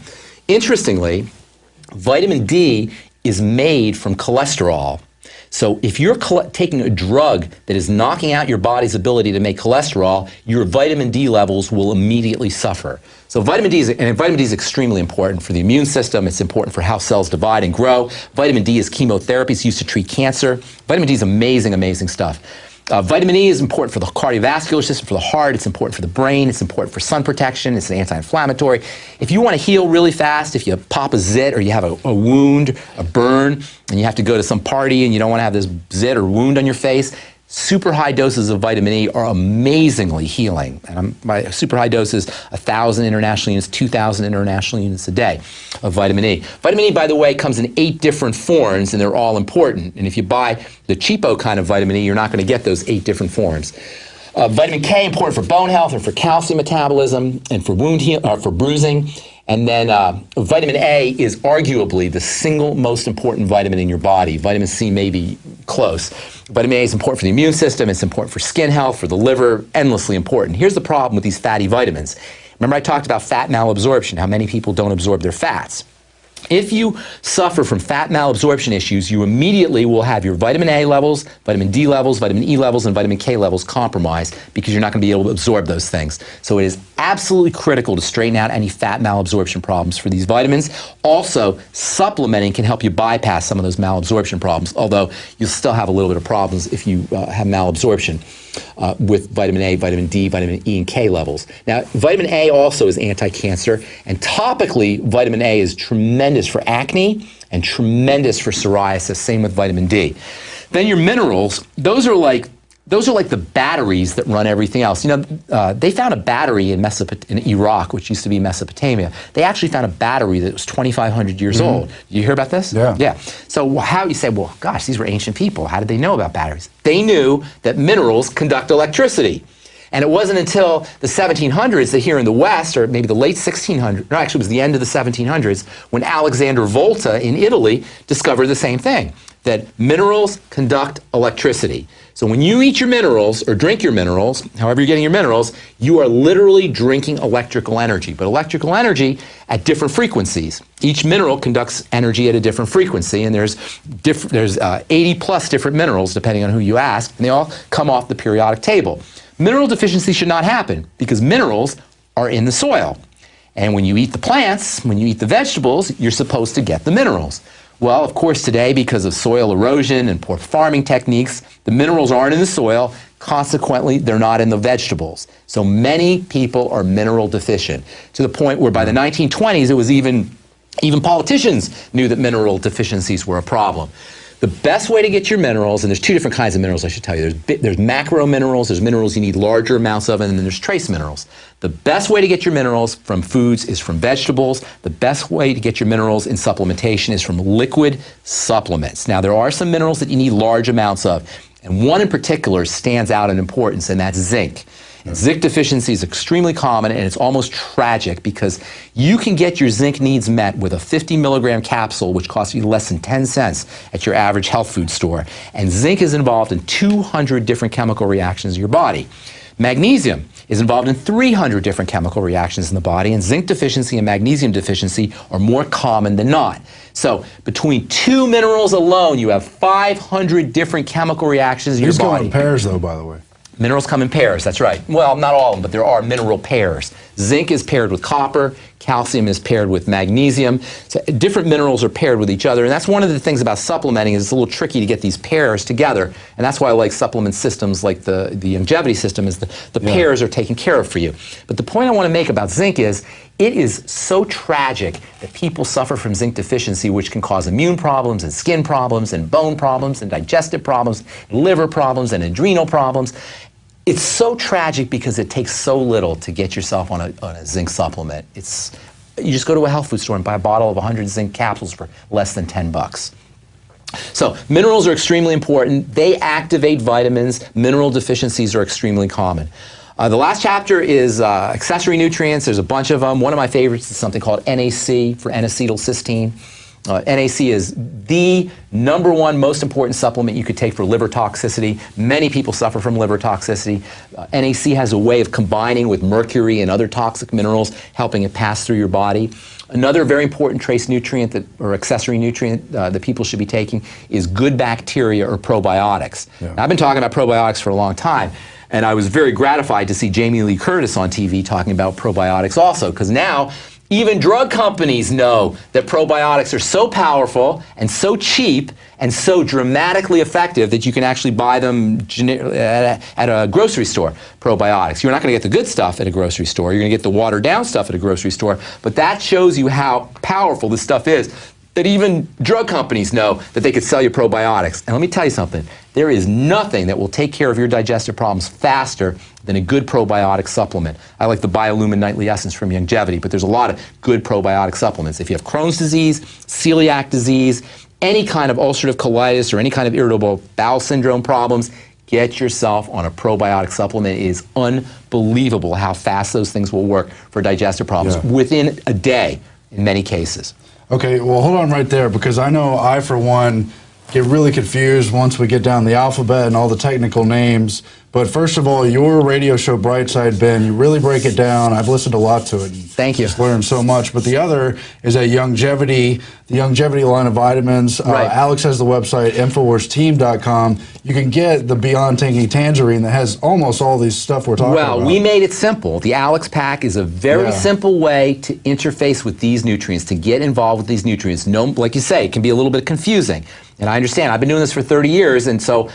Interestingly, vitamin D is made from cholesterol. So if you're taking a drug that is knocking out your body's ability to make cholesterol, your vitamin D levels will immediately suffer. So vitamin D is extremely important for the immune system. It's important for how cells divide and grow. Vitamin D is chemotherapy. It's used to treat cancer. Vitamin D is amazing, amazing stuff. Vitamin E is important for the cardiovascular system, for the heart. It's important for the brain. It's important for sun protection. It's an anti-inflammatory. If you want to heal really fast, if you pop a zit or you have a wound, a burn, and you have to go to some party and you don't want to have this zit or wound on your face, super high doses of vitamin E are amazingly healing. And my super high dose is 1,000 international units, 2,000 international units a day of vitamin E. Vitamin E, by the way, comes in 8 different forms, and they're all important. And if you buy the cheapo kind of vitamin E, you're not going to get those 8 different forms. Vitamin K, important for bone health and for calcium metabolism and for for bruising. And then vitamin A is arguably the single most important vitamin in your body. Vitamin C may be close. Vitamin A is important for the immune system. It's important for skin health, for the liver, endlessly important. Here's the problem with these fatty vitamins. Remember I talked about fat malabsorption, how many people don't absorb their fats. If you suffer from fat malabsorption issues, you immediately will have your vitamin A levels, vitamin D levels, vitamin E levels, and vitamin K levels compromised because you're not going to be able to absorb those things. So it is absolutely critical to straighten out any fat malabsorption problems for these vitamins. Also, supplementing can help you bypass some of those malabsorption problems, although you'll still have a little bit of problems if you have malabsorption with vitamin A, vitamin D, vitamin E, and K levels. Now, vitamin A also is anti-cancer, and topically, vitamin A is tremendous for acne and tremendous for psoriasis, same with vitamin D. Then your minerals, those are like the batteries that run everything else. You know, they found a battery in Iraq, which used to be Mesopotamia. They actually found a battery that was 2,500 years old. Did you hear about this? Yeah. Yeah. So how you say, well, gosh, these were ancient people. How did they know about batteries? They knew that minerals conduct electricity. And it wasn't until the 1700s that here in the West, or maybe the late 1600s, no, actually it was the end of the 1700s, when Alexander Volta in Italy discovered the same thing, that minerals conduct electricity. So when you eat your minerals or drink your minerals, however you're getting your minerals, you are literally drinking electrical energy. But electrical energy at different frequencies. Each mineral conducts energy at a different frequency, and there's 80 plus different minerals depending on who you ask, and they all come off the periodic table. Mineral deficiency should not happen because minerals are in the soil. And when you eat the plants, when you eat the vegetables, you're supposed to get the minerals. Well, of course, today, because of soil erosion and poor farming techniques, the minerals aren't in the soil. Consequently, they're not in the vegetables. So many people are mineral deficient, to the point where by the 1920s, it was even politicians knew that mineral deficiencies were a problem. The best way to get your minerals, and there's two different kinds of minerals I should tell you. There's macro minerals, there's minerals you need larger amounts of, and then there's trace minerals. The best way to get your minerals from foods is from vegetables. The best way to get your minerals in supplementation is from liquid supplements. Now, there are some minerals that you need large amounts of, and one in particular stands out in importance, and that's zinc. Zinc deficiency is extremely common, and it's almost tragic because you can get your zinc needs met with a 50 milligram capsule, which costs you less than 10 cents at your average health food store. And zinc is involved in 200 different chemical reactions in your body. Magnesium is involved in 300 different chemical reactions in the body, and zinc deficiency and magnesium deficiency are more common than not. So between two minerals alone, you have 500 different chemical reactions in your body. These go in pairs, though, by the way. Minerals come in pairs, that's right. Well, not all of them, but there are mineral pairs. Zinc is paired with copper, calcium is paired with magnesium. So different minerals are paired with each other, and that's one of the things about supplementing is it's a little tricky to get these pairs together, and that's why I like supplement systems like the longevity system is the pairs are taken care of for you. But the point I want to make about zinc is it is so tragic that people suffer from zinc deficiency, which can cause immune problems and skin problems and bone problems and digestive problems, and liver problems and adrenal problems. It's so tragic because it takes so little to get yourself on a zinc supplement. You just go to a health food store and buy a bottle of 100 zinc capsules for less than 10 bucks. So minerals are extremely important. They activate vitamins. Mineral deficiencies are extremely common. The last chapter is accessory nutrients. There's a bunch of them. One of my favorites is something called NAC for N-acetylcysteine. NAC is the #1 most important supplement you could take for liver toxicity. Many people suffer from liver toxicity. NAC has a way of combining with mercury and other toxic minerals, helping it pass through your body. Another very important trace nutrient or accessory nutrient that people should be taking is good bacteria or probiotics. Yeah. Now, I've been talking about probiotics for a long time, and I was very gratified to see Jamie Lee Curtis on TV talking about probiotics also, because now even drug companies know that probiotics are so powerful and so cheap and so dramatically effective that you can actually buy them at a grocery store, probiotics. You're not going to get the good stuff at a grocery store. You're going to get the watered down stuff at a grocery store. But that shows you how powerful this stuff is, that even drug companies know that they could sell you probiotics. And let me tell you something. There is nothing that will take care of your digestive problems faster than a good probiotic supplement. I like the Biolumin Nightly Essence from Longevity, but there's a lot of good probiotic supplements. If you have Crohn's disease, celiac disease, any kind of ulcerative colitis or any kind of irritable bowel syndrome problems, get yourself on a probiotic supplement. It is unbelievable how fast those things will work for digestive problems within a day in many cases. Okay, well, hold on right there, because I know I, for one, get really confused once we get down the alphabet and all the technical names. But first of all, your radio show, Brightside, Ben, you really break it down. I've listened a lot to it. Thank you. Just learned so much. But the other is that Longevity, the Longevity line of vitamins. Right. Alex has the website, InfoWarsTeam.com. You can get the Beyond Tangy Tangerine that has almost all these stuff we're talking about. Well, we made it simple. The Alex Pack is a very simple way to interface with these nutrients, to get involved with these nutrients. No, like you say, it can be a little bit confusing. And I understand. I've been doing this for 30 years, and so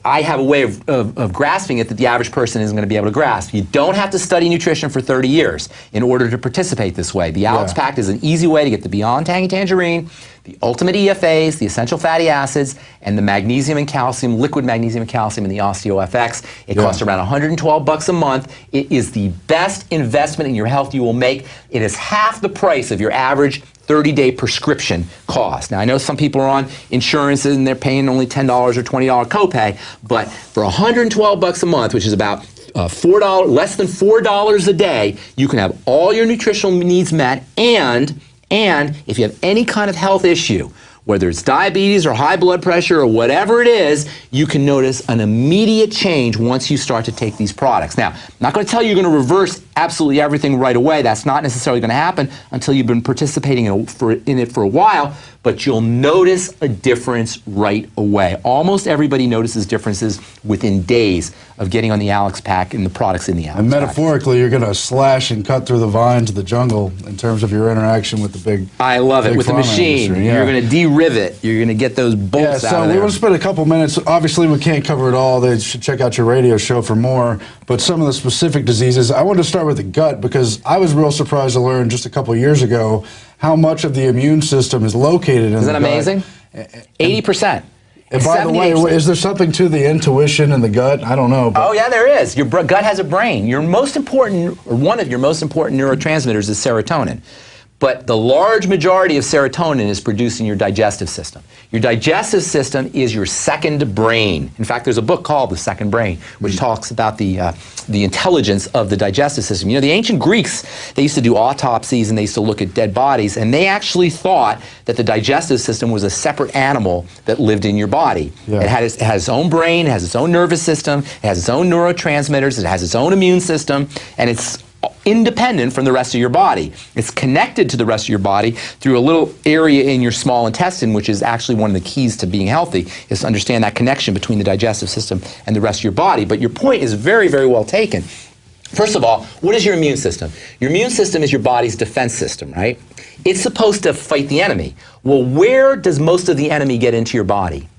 I have a way of grasping it that the average person isn't going to be able to grasp. You don't have to study nutrition for 30 years in order to participate this way. The Alex Pack is an easy way to get the Beyond Tangy Tangerine, the Ultimate EFAs, the essential fatty acids, and the magnesium and calcium, liquid magnesium and calcium, and the OsteoFX. It costs around 112 bucks a month. It is the best investment in your health you will make. It is half the price of your average 30-day prescription cost. Now, I know some people are on insurance and they're paying only $10 or $20 copay, but for 112 bucks a month, which is about $4, less than $4 a day, you can have all your nutritional needs met, and if you have any kind of health issue, whether it's diabetes or high blood pressure or whatever it is, you can notice an immediate change once you start to take these products. Now, I'm not going to tell you you're going to reverse absolutely everything right away. That's not necessarily going to happen until you've been participating in it for a while, but you'll notice a difference right away. Almost everybody notices differences within days of getting on the Alex Pack and the products in the Alex And Pack. metaphorically, you're going to slash and cut through the vines of the jungle in terms of your interaction with the big. I love it. With the pharma machine, industry, yeah. you're going to de-rivet. You're going to get those bolts Yeah, out so of we there. want to spend a couple minutes. Obviously, we can't cover it all. They should check out your radio show for more. But some of the specific diseases, I wanted to start with the gut because I was real surprised to learn just a couple of years ago how much of the immune system is located in the gut. Isn't that amazing? 80%. And by the way, is there something to the intuition in the gut? I don't know. Oh yeah, there is. Your gut has a brain. Your most important, or one of your most important neurotransmitters is serotonin. But the large majority of serotonin is produced in your digestive system. Your digestive system is your second brain. In fact, there's a book called The Second Brain, which talks about the intelligence of the digestive system. You know, the ancient Greeks, they used to do autopsies and they used to look at dead bodies, and they actually thought that the digestive system was a separate animal that lived in your body. Yeah. It has its own brain, it has its own nervous system, it has its own neurotransmitters, it has its own immune system, and it's independent from the rest of your body. It's connected to the rest of your body through a little area in your small intestine, which is actually one of the keys to being healthy, is to understand that connection between the digestive system and the rest of your body. But your point is very, very well taken. First of all, what is your immune system? Your immune system is your body's defense system, right? It's supposed to fight the enemy. Well, where does most of the enemy get into your body?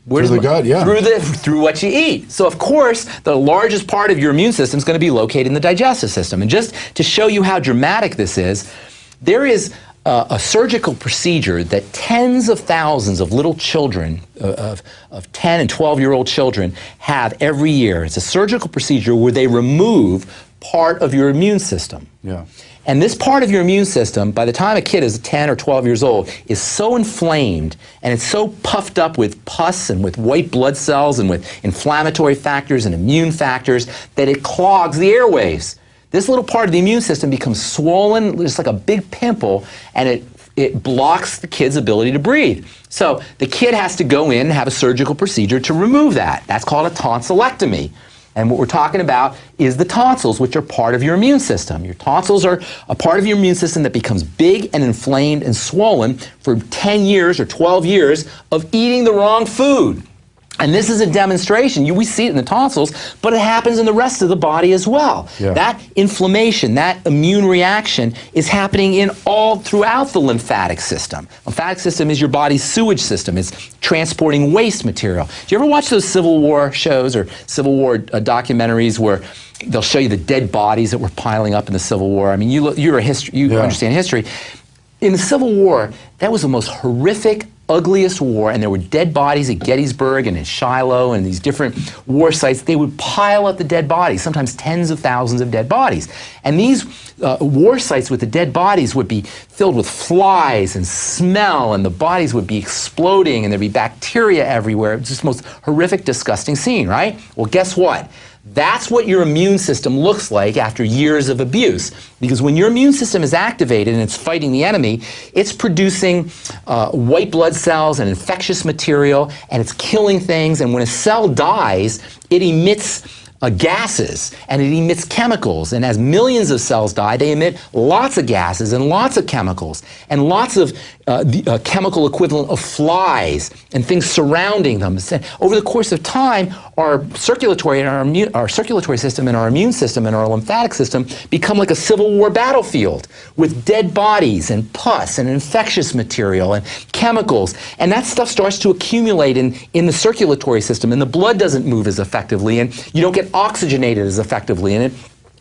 Through the gut, yeah. Through what you eat. So of course, the largest part of your immune system is going to be located in the digestive system. And just to show you how dramatic this is, there is a surgical procedure that tens of thousands of little children, of 10 and 12-year-old children, have every year. It's a surgical procedure where they remove part of your immune system. Yeah. And this part of your immune system, by the time a kid is 10 or 12 years old, is so inflamed and it's so puffed up with pus and with white blood cells and with inflammatory factors and immune factors that it clogs the airways. This little part of the immune system becomes swollen, just like a big pimple, and it blocks the kid's ability to breathe. So the kid has to go in and have a surgical procedure to remove that. That's called a tonsillectomy. And what we're talking about is the tonsils, which are part of your immune system. Your tonsils are a part of your immune system that becomes big and inflamed and swollen for 10 years or 12 years of eating the wrong food. And this is a demonstration. We see it in the tonsils, but it happens in the rest of the body as well. Yeah. That inflammation, that immune reaction is happening all throughout the lymphatic system. Lymphatic system is your body's sewage system. It's transporting waste material. Do you ever watch those Civil War shows or Civil War documentaries where they'll show you the dead bodies that were piling up in the Civil War? I mean, you understand history. In the Civil War, that was the most horrific, ugliest war, and there were dead bodies at Gettysburg and in Shiloh and these different war sites. They would pile up the dead bodies, sometimes tens of thousands of dead bodies. And these war sites with the dead bodies would be filled with flies and smell, and the bodies would be exploding, and there'd be bacteria everywhere. It was just the most horrific, disgusting scene, right? Well, guess what? That's what your immune system looks like after years of abuse. Because when your immune system is activated and it's fighting the enemy, it's producing white blood cells and infectious material, and it's killing things. And when a cell dies, it emits gases, and it emits chemicals. And as millions of cells die, they emit lots of gases and lots of chemicals and lots of the chemical equivalent of flies and things surrounding them. Over the course of time, our circulatory system and our immune system and our lymphatic system become like a Civil War battlefield with dead bodies and pus and infectious material and chemicals. And that stuff starts to accumulate in the circulatory system, and the blood doesn't move as effectively, and you don't get oxygenated as effectively, and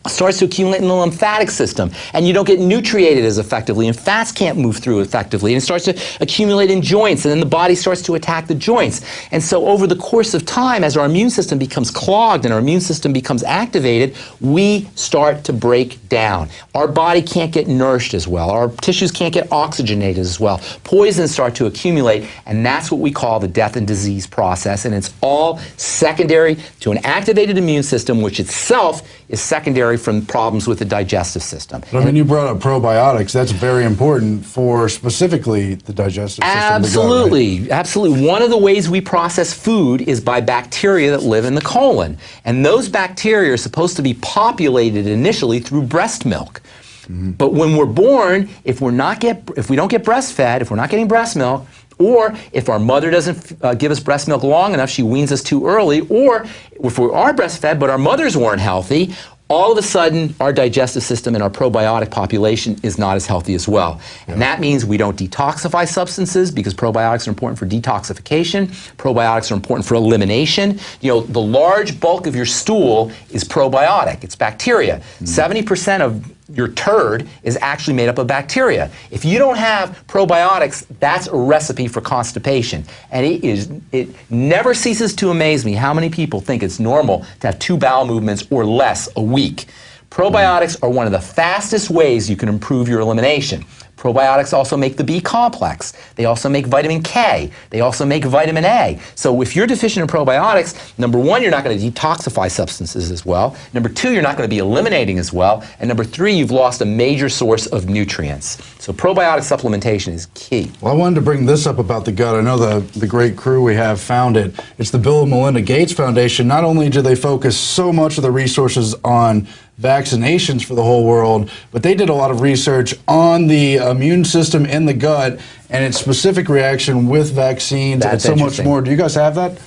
starts to accumulate in the lymphatic system, and you don't get nutriated as effectively, and fats can't move through effectively, and it starts to accumulate in joints, and then the body starts to attack the joints. And so over the course of time, as our immune system becomes clogged and our immune system becomes activated, we start to break down. Our body can't get nourished as well. Our tissues can't get oxygenated as well. Poisons start to accumulate, and that's what we call the death and disease process, and it's all secondary to an activated immune system, which itself is secondary from problems with the digestive system. But I mean, you brought up probiotics. That's very important for specifically the digestive system. Absolutely, Right? absolutely. One of the ways we process food is by bacteria that live in the colon. And those bacteria are supposed to be populated initially through breast milk. But when we're born, if we don't get breastfed, if we're not getting breast milk, or if our mother doesn't give us breast milk long enough, she weans us too early, or if we are breastfed but our mothers weren't healthy, all of a sudden our digestive system and our probiotic population is not as healthy as well. And that means we don't detoxify substances, because probiotics are important for detoxification. Probiotics are important for elimination. You know, the large bulk of your stool is probiotic. It's bacteria. 70% of your turd is actually made up of bacteria. If you don't have probiotics, that's a recipe for constipation. And it never ceases to amaze me how many people think it's normal to have 2 bowel movements or less a week. Probiotics are one of the fastest ways you can improve your elimination. Probiotics also make the B complex. They also make vitamin K. They also make vitamin A. So if you're deficient in probiotics, number 1, you're not going to detoxify substances as well. Number 2, you're not going to be eliminating as well. And number 3, you've lost a major source of nutrients. So probiotic supplementation is key. Well, I wanted to bring this up about the gut. I know the great crew we have found it. It's the Bill and Melinda Gates Foundation. Not only do they focus so much of the resources on vaccinations for the whole world, but they did a lot of research on the immune system in the gut and its specific reaction with vaccines and so much more. Do you guys have that?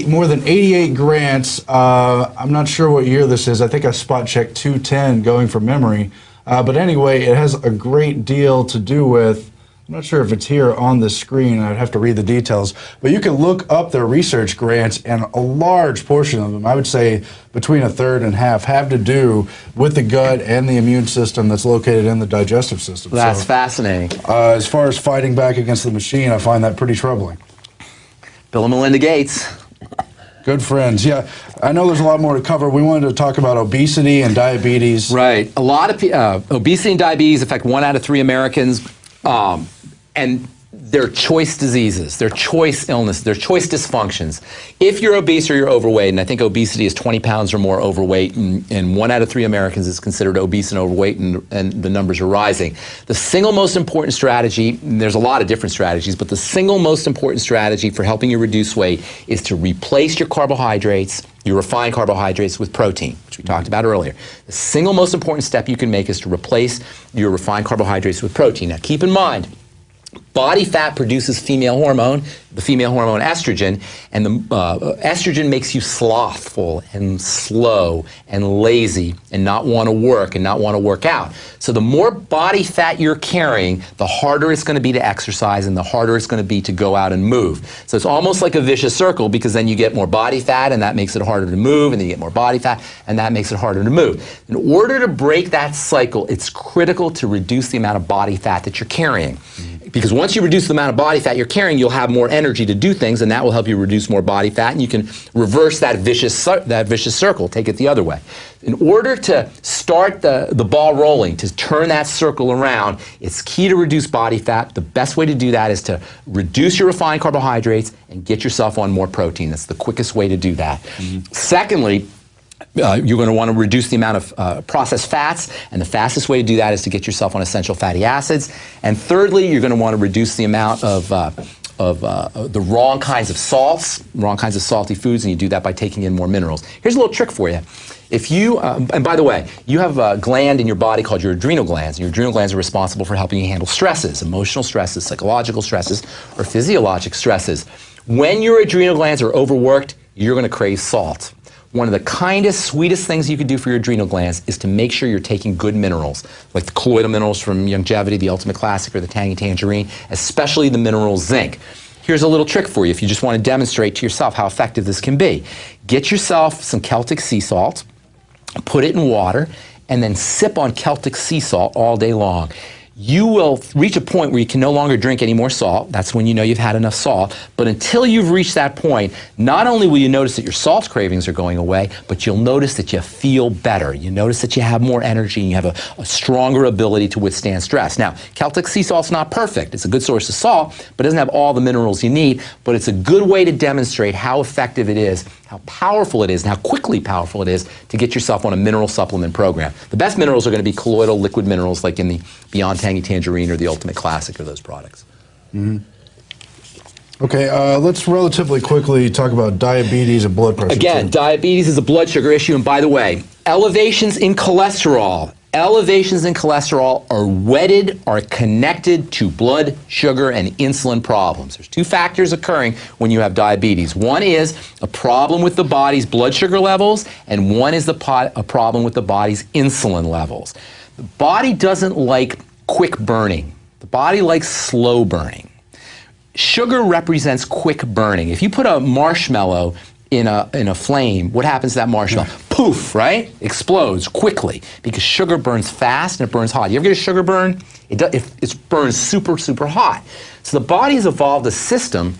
More than 88 grants. I'm not sure what year this is. I think I spot checked 210 going from memory. But anyway, it has a great deal to do with, I'm not sure if it's here on the screen. I'd have to read the details. But you can look up their research grants, and a large portion of them, I would say between a third and half, have to do with the gut and the immune system that's located in the digestive system. That's fascinating. As far as fighting back against the machine, I find that pretty troubling. Bill and Melinda Gates. Good friends. Yeah, I know there's a lot more to cover. We wanted to talk about obesity and diabetes. Right. A lot of obesity and diabetes affect 1 out of 3 Americans. And they're choice diseases, they're choice illness, they're choice dysfunctions. If you're obese or you're overweight, and I think obesity is 20 pounds or more overweight, and 1 out of 3 Americans is considered obese and overweight, and the numbers are rising. The single most important strategy, and there's a lot of different strategies, but the single most important strategy for helping you reduce weight is to replace your carbohydrates, your refined carbohydrates, with protein, which we talked about earlier. The single most important step you can make is to replace your refined carbohydrates with protein. Now keep in mind, body fat produces female hormone, the female hormone estrogen, and the estrogen makes you slothful and slow and lazy and not want to work and not want to work out. So the more body fat you're carrying, the harder it's going to be to exercise and the harder it's going to be to go out and move. So it's almost like a vicious circle, because then you get more body fat and that makes it harder to move, and then you get more body fat and that makes it harder to move. In order to break that cycle, it's critical to reduce the amount of body fat that you're carrying. Because once you reduce the amount of body fat you're carrying, you'll have more energy to do things, and that will help you reduce more body fat, and you can reverse that vicious circle, take it the other way. In order to start the ball rolling, to turn that circle around, it's key to reduce body fat. The best way to do that is to reduce your refined carbohydrates and get yourself on more protein. That's the quickest way to do that. Secondly, you're going to want to reduce the amount of processed fats, and the fastest way to do that is to get yourself on essential fatty acids. And thirdly, you're going to want to reduce the amount of the wrong kinds of salts, wrong kinds of salty foods, and you do that by taking in more minerals. Here's a little trick for you. If you, and by the way, you have a gland in your body called your adrenal glands, and your adrenal glands are responsible for helping you handle stresses, emotional stresses, psychological stresses, or physiologic stresses. When your adrenal glands are overworked, you're going to crave salt. One of the kindest, sweetest things you can do for your adrenal glands is to make sure you're taking good minerals, like the colloidal minerals from Longevity, the Ultimate Classic, or the Tangy Tangerine, especially the mineral zinc. Here's a little trick for you if you just want to demonstrate to yourself how effective this can be. Get yourself some Celtic sea salt, put it in water, and then sip on Celtic sea salt all day long. You will reach a point where you can no longer drink any more salt. That's when you know you've had enough salt. But until you've reached that point, not only will you notice that your salt cravings are going away, but you'll notice that you feel better. You notice that you have more energy and you have a stronger ability to withstand stress. Now, Celtic sea salt's not perfect. It's a good source of salt, but it doesn't have all the minerals you need. But it's a good way to demonstrate how effective it is, how powerful it is, and how quickly powerful it is to get yourself on a mineral supplement program. The best minerals are going to be colloidal liquid minerals like in the Beyond Tangy Tangerine or the Ultimate Classic or those products. Okay, let's relatively quickly talk about diabetes and blood pressure. Again, too. diabetes is a blood sugar issue, and by the way, elevations in cholesterol are wedded, are connected to blood sugar and insulin problems. There's two factors occurring when you have diabetes. One is a problem with the body's blood sugar levels, and one is a problem with the body's insulin levels. The body doesn't like quick burning. The body likes slow burning. Sugar represents quick burning. If you put a marshmallow in a flame, what happens to that marshmallow? Poof, right? Explodes quickly because sugar burns fast and it burns hot. You ever get a sugar burn? It burns super, super hot. So the body's evolved a system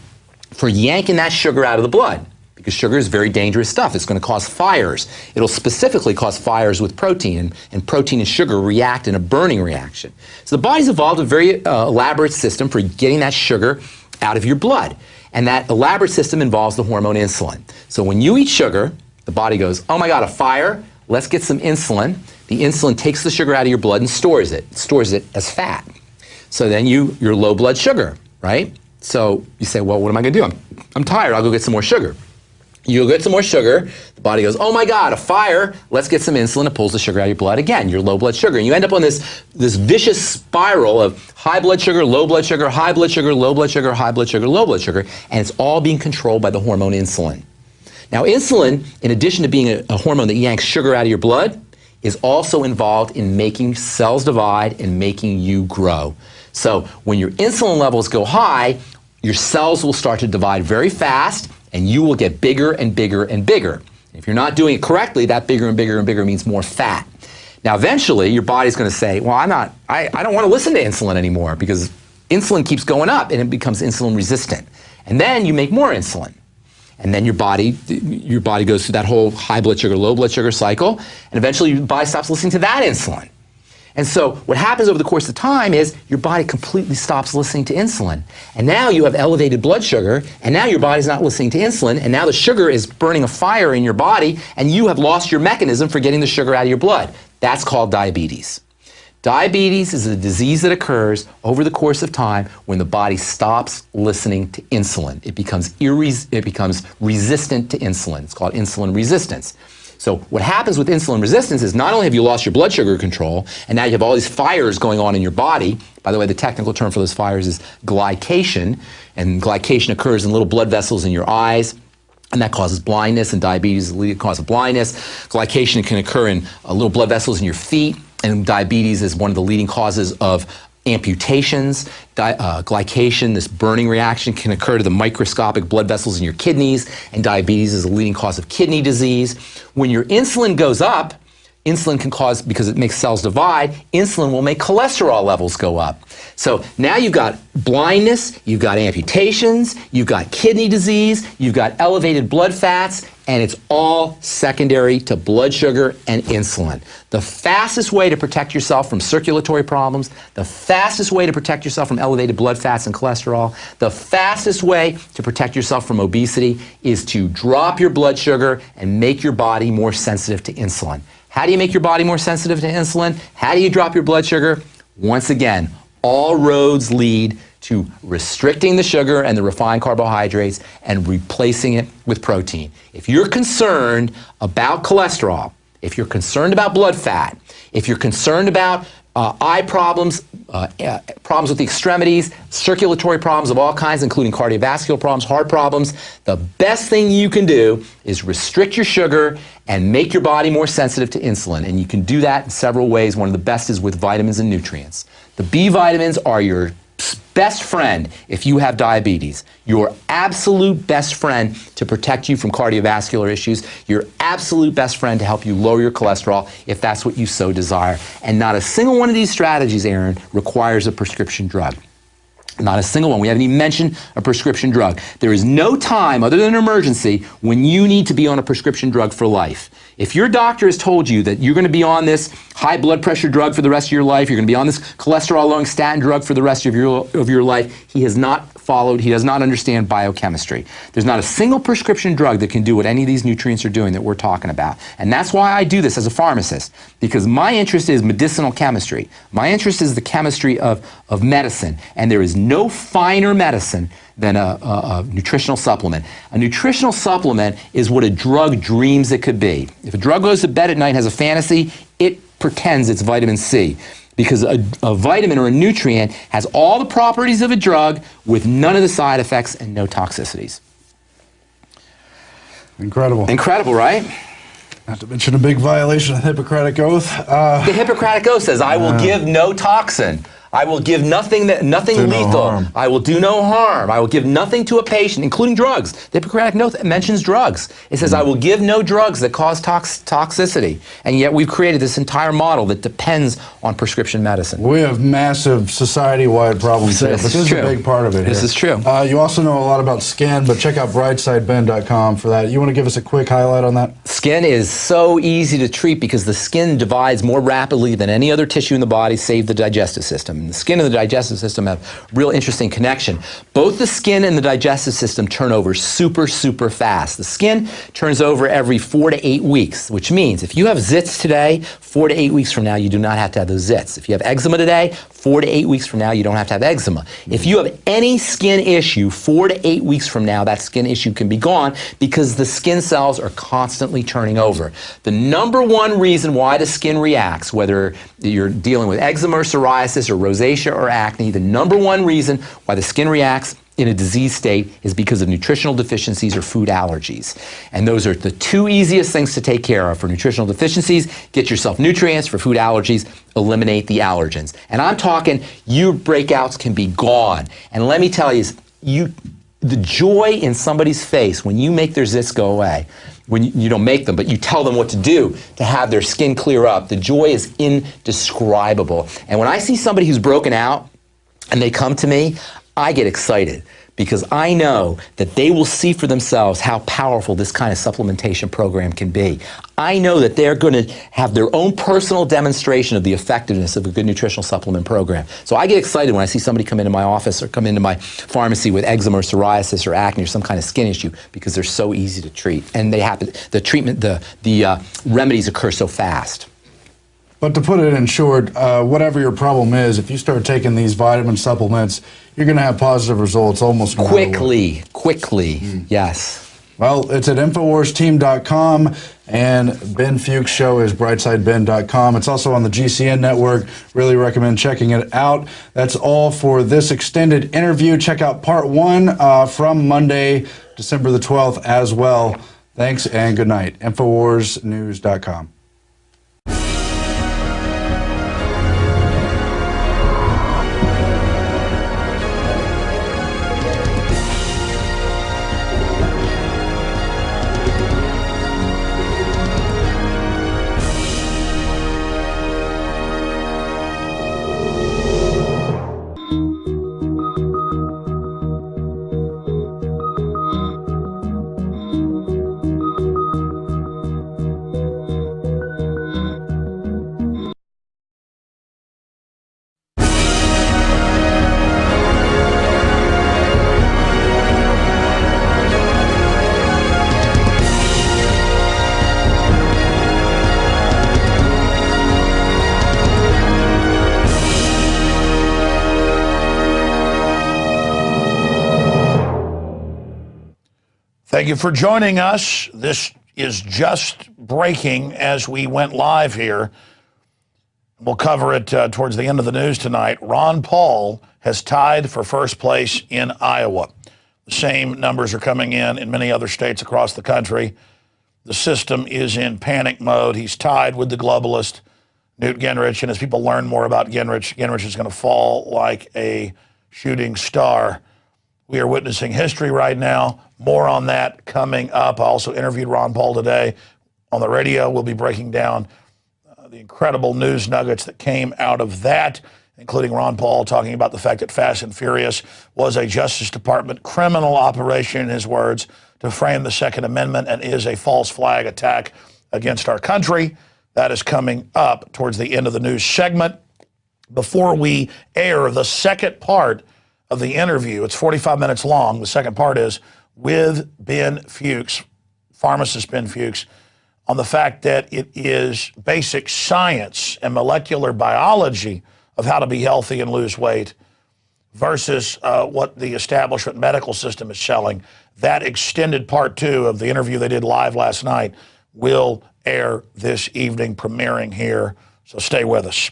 for yanking that sugar out of the blood because sugar is very dangerous stuff. It's going to cause fires. It'll specifically cause fires with protein, and protein and sugar react in a burning reaction. So the body's evolved a very elaborate system for getting that sugar out of your blood. And that elaborate system involves the hormone insulin. So when you eat sugar, the body goes, oh my God, a fire, let's get some insulin. The insulin takes the sugar out of your blood and stores it. It stores it as fat. So then you're low blood sugar, right? So you say, well, what am I going to do? I'm tired, I'll go get some more sugar. You get some more sugar, the body goes, oh my God, a fire, let's get some insulin, it pulls the sugar out of your blood. Again, you're low blood sugar. And you end up on this vicious spiral of high blood sugar, low blood sugar, high blood sugar, low blood sugar, high blood sugar, low blood sugar, and it's all being controlled by the hormone insulin. Now insulin, in addition to being a hormone that yanks sugar out of your blood, is also involved in making cells divide and making you grow. So when your insulin levels go high, your cells will start to divide very fast, and you will get bigger and bigger and bigger. If you're not doing it correctly, that bigger and bigger and bigger means more fat. Now eventually your body's going to say, well, I don't want to listen to insulin anymore because insulin keeps going up and it becomes insulin resistant. And then you make more insulin. And then your body goes through that whole high blood sugar, low blood sugar cycle, and eventually your body stops listening to that insulin. And so what happens over the course of time is your body completely stops listening to insulin. And now you have elevated blood sugar, and now your body's not listening to insulin, and now the sugar is burning a fire in your body, and you have lost your mechanism for getting the sugar out of your blood. That's called diabetes. Diabetes is a disease that occurs over the course of time when the body stops listening to insulin. It becomes resistant to insulin. It's called insulin resistance. So what happens with insulin resistance is not only have you lost your blood sugar control, and now you have all these fires going on in your body. By the way, the technical term for those fires is glycation, and glycation occurs in little blood vessels in your eyes, and that causes blindness, and diabetes is the leading cause of blindness. Glycation can occur in little blood vessels in your feet, and diabetes is one of the leading causes of amputations. Glycation, this burning reaction, can occur to the microscopic blood vessels in your kidneys, and diabetes is a leading cause of kidney disease. When your insulin goes up, insulin can cause, because it makes cells divide, insulin will make cholesterol levels go up. So now you've got blindness, you've got amputations, you've got kidney disease, you've got elevated blood fats, and it's all secondary to blood sugar and insulin. The fastest way to protect yourself from circulatory problems, the fastest way to protect yourself from elevated blood fats and cholesterol, the fastest way to protect yourself from obesity is to drop your blood sugar and make your body more sensitive to insulin. How do you make your body more sensitive to insulin? How do you drop your blood sugar? Once again, all roads lead to restricting the sugar and the refined carbohydrates and replacing it with protein. If you're concerned about cholesterol, if you're concerned about blood fat, if you're concerned about eye problems, problems with the extremities, circulatory problems of all kinds, including cardiovascular problems, heart problems, the best thing you can do is restrict your sugar and make your body more sensitive to insulin. And you can do that in several ways. One of the best is with vitamins and nutrients. The B vitamins are your best friend if you have diabetes, your absolute best friend to protect you from cardiovascular issues, your absolute best friend to help you lower your cholesterol if that's what you so desire. And not a single one of these strategies, Aaron, requires a prescription drug. Not a single one. We haven't even mentioned a prescription drug. There is no time other than an emergency when you need to be on a prescription drug for life. If your doctor has told you that you're going to be on this high blood pressure drug for the rest of your life, you're going to be on this cholesterol-lowering statin drug for the rest of your life, he has not followed, he does not understand biochemistry. There's not a single prescription drug that can do what any of these nutrients are doing that we're talking about. And that's why I do this as a pharmacist, because my interest is medicinal chemistry. My interest is the chemistry of medicine, and there is no finer medicine than a nutritional supplement. A nutritional supplement is what a drug dreams it could be. If a drug goes to bed at night and has a fantasy, it pretends it's vitamin C. Because a vitamin or a nutrient has all the properties of a drug with none of the side effects and no toxicities. Incredible. Incredible, right? Not to mention a big violation of the Hippocratic Oath. The Hippocratic Oath says, I will give no toxin. I will give nothing lethal. I will do no harm. I will give nothing to a patient, including drugs. The Hippocratic Oath mentions drugs. It says, I will give no drugs that cause toxicity. And yet we've created this entire model that depends on prescription medicine. We have massive society-wide problems here, but this is a big part of it here. This is true. You also know a lot about skin, but check out brightsideben.com for that. You want to give us a quick highlight on that? Skin is so easy to treat because the skin divides more rapidly than any other tissue in the body, save the digestive system. And the skin and the digestive system have a real interesting connection. Both the skin and the digestive system turn over super, super fast. The skin turns over every 4 to 8 weeks, which means if you have zits today, 4 to 8 weeks from now, you do not have to have those zits. If you have eczema today, 4 to 8 weeks from now, you don't have to have eczema. If you have any skin issue, 4 to 8 weeks from now, that skin issue can be gone because the skin cells are constantly turning over. The number one reason why the skin reacts, whether you're dealing with eczema or psoriasis or rosacea or acne, the number one reason why the skin reacts in a disease state is because of nutritional deficiencies or food allergies. And those are the two easiest things to take care of. For nutritional deficiencies, get yourself nutrients. For food allergies, eliminate the allergens. And I'm talking your breakouts can be gone. And let me tell you, the joy in somebody's face when you make their zits go away, when you don't make them, but you tell them what to do to have their skin clear up, the joy is indescribable. And when I see somebody who's broken out and they come to me, I get excited because I know that they will see for themselves how powerful this kind of supplementation program can be. I know that they're going to have their own personal demonstration of the effectiveness of a good nutritional supplement program. So I get excited when I see somebody come into my office or come into my pharmacy with eczema or psoriasis or acne or some kind of skin issue because they're so easy to treat and they happen, the remedies occur so fast. But to put it in short, whatever your problem is, if you start taking these vitamin supplements, you're going to have positive results almost no quickly, yes. Well, it's at InfoWarsTeam.com, and Ben Fuchs' show is brightsideben.com. It's also on the GCN network. Really recommend checking it out. That's all for this extended interview. Check out part 1 from Monday, December the 12th as well. Thanks and good night. InfoWarsNews.com. Thank you for joining us. This is just breaking as we went live here. We'll cover it towards the end of the news tonight. Ron Paul has tied for first place in Iowa. The same numbers are coming in many other states across the country. The system is in panic mode. He's tied with the globalist, Newt Gingrich. And as people learn more about Gingrich, Gingrich is going to fall like a shooting star. We are witnessing history right now. More on that coming up. I also interviewed Ron Paul today on the radio. We'll be breaking down the incredible news nuggets that came out of that, including Ron Paul talking about the fact that Fast and Furious was a Justice Department criminal operation, in his words, to frame the Second Amendment and is a false flag attack against our country. That is coming up towards the end of the news segment. Before we air the second part of the interview, it's 45 minutes long. The second part is with Ben Fuchs, pharmacist Ben Fuchs, on the fact that it is basic science and molecular biology of how to be healthy and lose weight versus what the establishment medical system is selling. That extended part 2 of the interview they did live last night will air this evening, premiering here, so stay with us.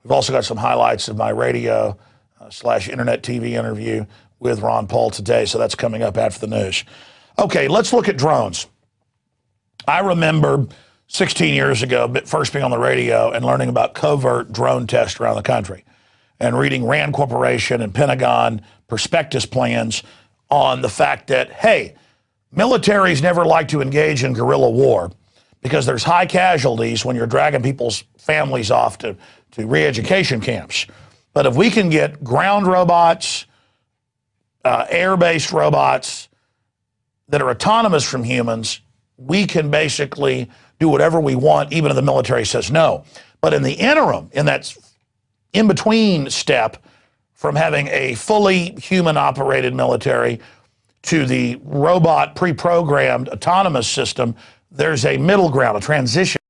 We've also got some highlights of my radio / internet TV interview with Ron Paul today, so that's coming up after the news. Okay, let's look at drones. I remember 16 years ago first being on the radio and learning about covert drone tests around the country and reading Rand Corporation and Pentagon prospectus plans on the fact that, hey, militaries never like to engage in guerrilla war because there's high casualties when you're dragging people's families off to re-education camps. But if we can get ground robots, air-based robots that are autonomous from humans, we can basically do whatever we want, even if the military says no. But in the interim, in that in-between step from having a fully human-operated military to the robot pre-programmed autonomous system, there's a middle ground, a transition.